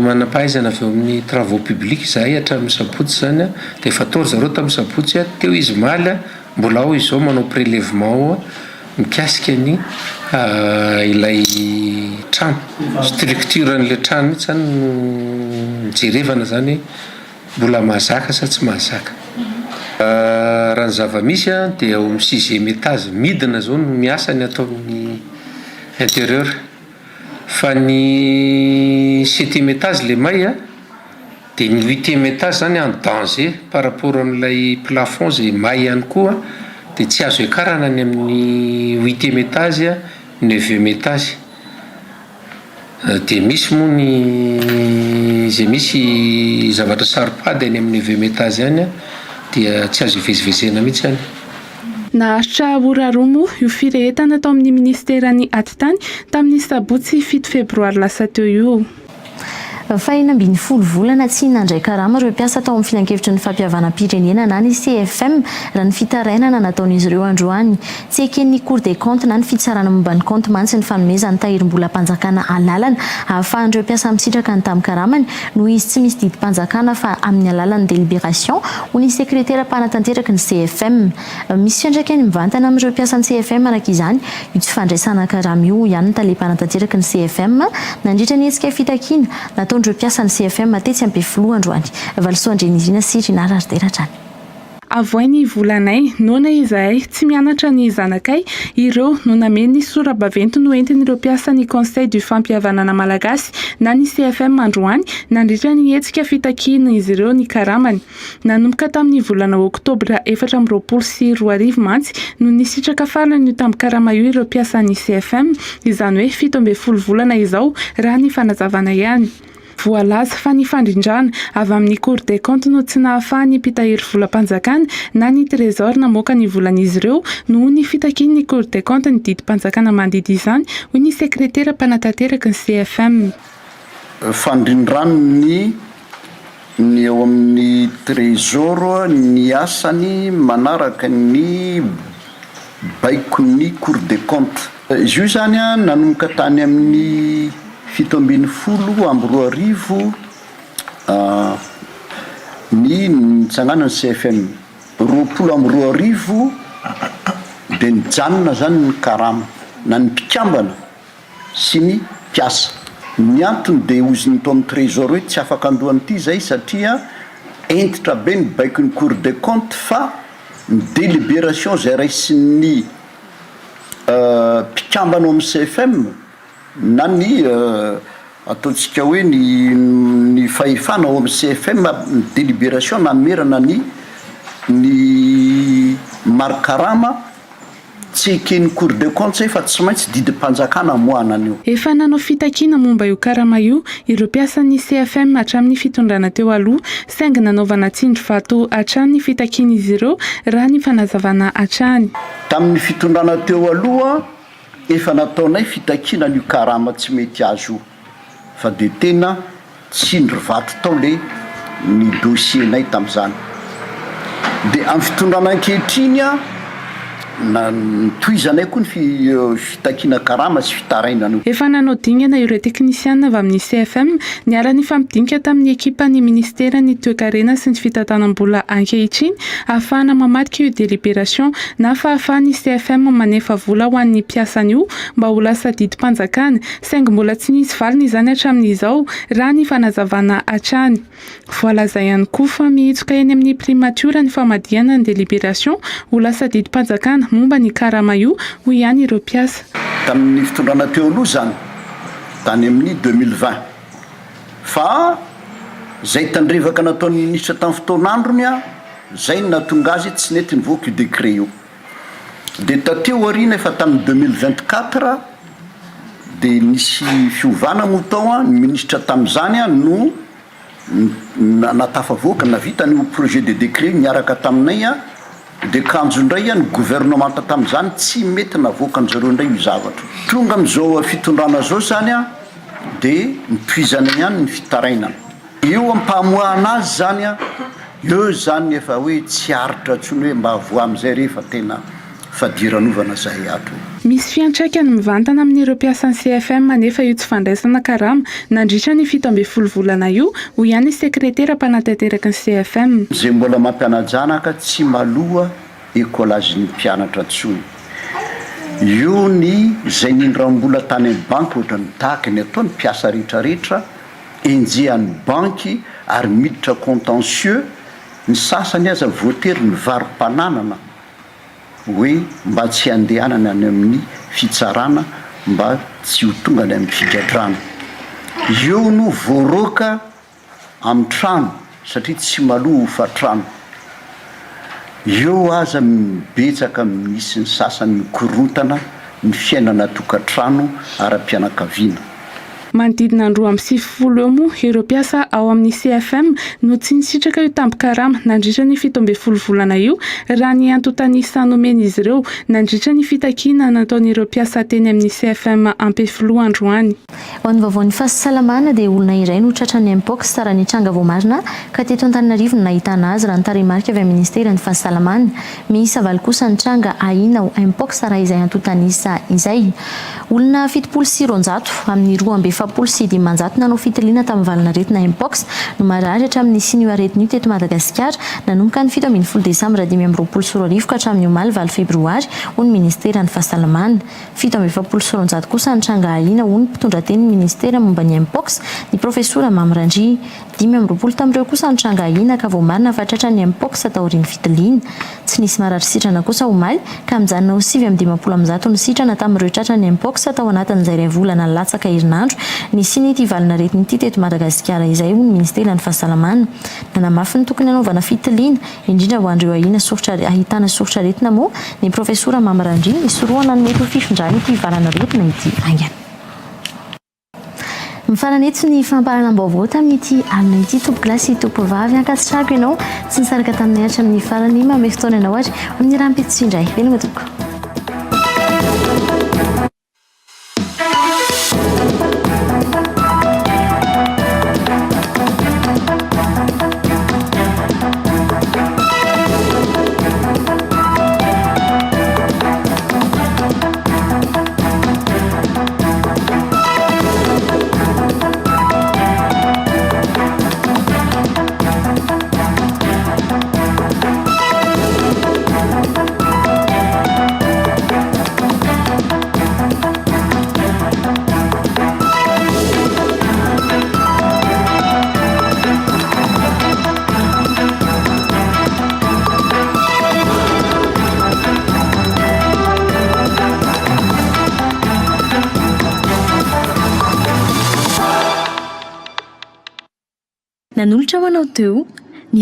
manampahaizana avy eo amin'ny travaux publics zahay hatramin'ny sabotsy zany dia fataory zareo tamin'ny sabotsy teo izy maly mbola ao izao manao prélèvement mikasika ny ilay trano structuren'le trano mihitsy zany mijerevana zany mbola mahazaka sa tsy mahazaka raha ny zava-misy dia ao amin'ny 6e étage midina zao no miasa ny atao amin'ny intérieur fa ny 7e étage le may dia ny 8e étage zany en danger par rapport amin'ilay plafond zay may ihany koa dia tsy azo ekarana ny amin'ny 8e étage 9e étage dia misy moa ny zay misy zavatra saropady any amin'ny 9e étage ihany dia tsy azo ivezivezena mihitsy ihany naharitra oraroa moa io firehetana tao amin'ny ministera ny atitany tamin'ny sabotsy 7 febroary lasa teo io fa inambiny 10 volana tsy nandray karama ireo mpiasa tao amin'ny filan-kevitry ny fampiavana-pirenena na ny CFM raha ny fitarainana nataon'izy ireo androany tsy eken'ny cour des comptes na ny fitsarana momba ny compte mantsy ny fanomezany tahirim-bola mpanjakana alalana ahafahan'ireo mpiasa misitraka ny tamin'ny karamany no izy tsy misy didy mpanjakana fa amin'ny alalan'ny délibération ho ny sekretera mpanatanteraka ny CFM misy fiandraikany mivantana amin'ireo mpiasa ny CFM araka izany io tsy fandraisana karama io ihany ny tale-panatanteraka ny CFM nandritra ny hetsika fitakiana nataondreo mpiasa ny CFM matetsy ampy folo androany valisoandrenirina sy rinara arderatrany avoay ny volanay nona izahay tsy mianatra ny zanakay ireo no nameny sora-baventy no entin'ireo mpiasa ny conseil du fampihavanana malagasy na ny CFM androany nandritra ny hetsika fitakina izy ireo ny karamany nanomboka tamin'ny volana oktobra 2024 mantsy no nisitraka farany io tamin'ny karama io ireo mpiasa ny CFM izany hoe 17 volana izao raha ny fanazavana ihany. Voalaza fa ny fandrindrana avy amin'ny Cour des comptes no tsy nahafahany mpitahiry volam-panjakana na ny trésor namoaka ny volan'izy ireo noho ny fitakian'ny Cour des comptes ny didim-panjakana mandidy izany hoy ny sekretera mpanatanteraka ny CFM. Fandrindranony ny eo amin'ny trésor ny asany manaraka ny baikon'ny Cour des comptes. Izy io zany a nanomboka tany amin'ny 7 ny nitsanganany CFM 20 dia nijanona zany ny karama na ny mpikambana sy ny mpiasa. Ny antony dia oziny to amin'ny trésor hoe tsy afaka andohan'ity zay satria entitra be ny baikon'ny Cour des comptes fa ny délibération zay raisin'ny mpikambana ao amin'ny CFM na ny ataontsika hoe ny fahefana ao amin'ny CFM ny délibération namerana ny marikarama tsy eken'ny Cour des comptes fa tsy maintsy didim-panjakana moana an'io. Efa nanao fitakiana momba io karama io ireo mpiasan'ny CFM hatramin'ny fitondrana teo aloha saingy nanaovana tsindry vato hatramin'ny fitakiana izy ireo raha ny fanazavana hatrany. Tamin'ny fitondrana teo aloha efa nataonay fitakiana n'io karama tsy mety azo io fa dia tena tsindry vato tao le ny dossiernay tamin'izany. Dia amin'ny fitondrana ankehitriny a na toizanay koa ny fitakiana karama sy fitarainana. Efa nanao dingana ireo teknisiana avy amin'ny CFM niara ny fampidinika tamin'ny ekipa ny ministera ny toe-karena sy ny fitantanam-bola ankehitriny ahafahana mamadika io délibération na fahafahan'ny CFM manefa vola ho an'ny mpiasan'io mba ho lasa didim-panjakana saingy mbola tsy nisy valiny izany hatramin'izao raha ny fanazavana hatrany. Voalaza ihany koa fa mihitsoka eny amin'ny primature ny famadihana ny délibération ho lasa didim-panjakana momba ny karama io ho ihany ireo mpiasa. Tamin'ny fitondrana teo aloha zany tany amin'ny 2020 fa zay tandrevaka nataon'ny ministra tamin'ny fotoan'androny a zay natonga azy tsy nety nivoaka io décret io. Dia tateo arina efa tamin'ny 2024 dia nisy fiovana moa tao a ny ministra tamin'izany a no natafavoaka navita ny projet de décret niaraka taminay a dia kanjo indray a ny gouvernement tamin'izany tsy mety navoaka an'zareo indray io zavatra. Tonga amin'izao fitondrana zao zany a dia nitoizana ihany ny fitarainana. Eo ampahamoahana azy zany a eo zany efa hoe tsy aritra ntsony hoe mba avoa amin'izay rehefa tena fadiranovana zahay ato. Misy fiantraikany mivantana amin'ireo mpiasan'ny CFM nefa io tsy fandraisana karama nandritra ny 17 volana io ho ihany sekretera mpanatanteraka ny CFM. Zay mbola mampianajanaka tsy maloha ekolazin'ny mpianatra ntsony. Io ny zay nindrambola tany amin'ny banky ohatra ny tahaka ny ataony mpiasa rehetrarehetra enjehan'ny banky ary miditra contentieux ny sasany aza voatery ny varim-pananana hoe mba tsy handehanany any amin'ny fitsarana mba tsy ho tonga any amin'ny figadrana. Eo no voaroaka amin'ny trano satria tsy maloha ho fatrano. Eo aza mibetsaka misy ny sasany mikorontana ny fiainana tokantrano ara-pianakaviana. Manodidina androa amby 70 eo moa ireo mpiasa ao amin'ny CFM no tsy nisitraka io tampo-karama nandritra ny 17 volana io raha ny antotanisany omeny izy ireo nandritra ny fitakiana nataon'ireo mpiasa teny amin'ny CFM Ampefiloha androany. Ho an'ny vaovaon'ny fahasalamana dia olona iray no tratrany mpox tsara nitranga voamarina ka teto Antananarivo no nahitana azy raha ny tarimarika avy amin'ny ministera ny fahasalamana. Miisa valy kosa nitranga ahina mpox raha izay antotanisa izay. Olona 790 amin'ny 2 700 nanao fitiliana tamin'ny valina aretina mpox no marary hatramin'ny siny aretina io teto Madagasikara nanomboka ny 7 Desambra 2024 ka hatramin'ny omaly 9 Febroary ho ny ministera ny fahasalamana 7 kosa ny tranga ahina ho ny mpitondra teny ny ministera momba ny mpox ny profesora Mamrandry 5 tamin'ireo kosa ny tranga ahina ka vao marina fa tratra ny mpox ataorian'ny fitiliana tsy nisy marary sitrana kosa omaly ka mijanona ho 7 ny sitrana tamin'ireo tratra ny mpox atao anatin'izay iray volana latsaka herinandro ny siny ity valina aretina ity teto Madagasikara izay ho ny ministera ny fahasalamana nanamafy ny tokony anaovana fitiliana indrindra ho an'ireo ahitana soritra aretina moa ny profesora Mamrandry isoroana ny mety ho fifindrany ity valana aretina ity aingana. Mifaranetsy ny fampahalam-baovao tamin'ity alina ity tompo-kilasy tompovavy ankasitrako ianao sy nisaraka taminay hatramin'ny farany mamehy fotoana ianao ary amin'ny rahampetsi indray velogna toko.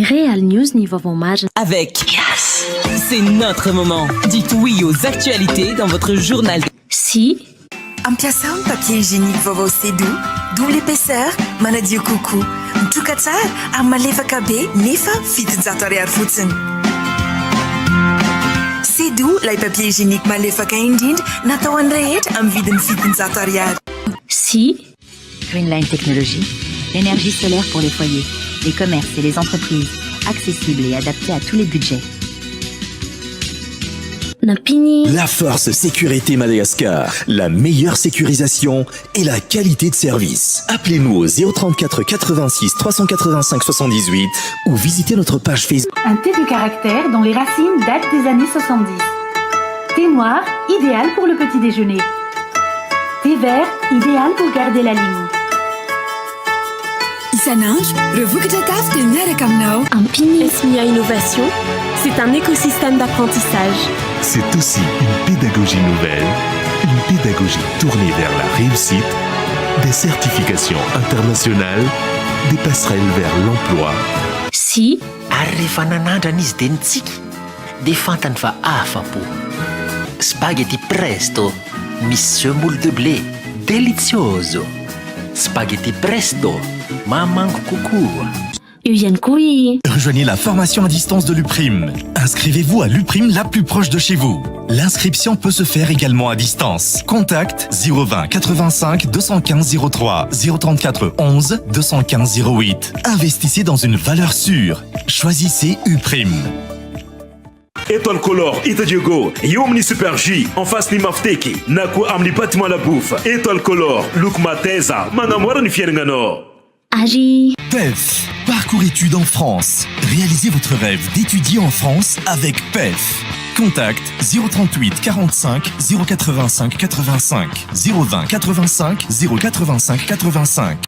Real News avec Yes, c'est notre moment. Dites oui aux actualités dans votre journal. Si ampiasa ny papier hygiénique vaovao Sedo, double épaisseur, manadio coco, mitroka tsara ary malefaka be nefa 700 ariary fotsiny. Sedo, lay papier hygiénique malefaka indrindra natao an'ny rehetra amin'ny vidiny 700 ariary. Si Greenline Technologies, l'énergie solaire pour les foyers, les commerces et les entreprises, accessible et adapté à tous les budgets. La Force Sécurité Madagascar, la meilleure sécurisation et la qualité de service. Appelez-nous au 034 86 385 78 ou visitez notre page Facebook. Un thé de caractère dont les racines datent des années 70. Thé noir, idéal pour le petit déjeuner. Thé vert, idéal pour garder la ligne. Esmia Innovation, c'est un écosystème d'apprentissage. C'est aussi une pédagogie nouvelle, une pédagogie tournée vers la réussite, des certifications internationales, des passerelles vers l'emploi. Si ary rehefa nanandrana izy dia nitsika dia fantany fa afa-po. Spaghetti presto misy semoule de blé delicioso. Spaghetti presto mamango kokoa. Rejoignez la formation à distance de l'UPRIM. Inscrivez-vous à l'UPRIM la plus proche de chez vous. L'inscription peut se faire également à distance. Contact 020 85 215 03 034 11 215 08. Investissez dans une valeur sûre. Choisissez UPRIM. Étoile Color Ita Diego io amin'ny Super J en face ny Mafteky na koa amin'ny bâtiment La Bouffe. Étoile Color loko mateza manamora ny fiainagnanao. PEF, parcours études en France. Réalisez votre rêve d'étudier en France avec PEF. Contact 038 45 085 85 020 85 085 85.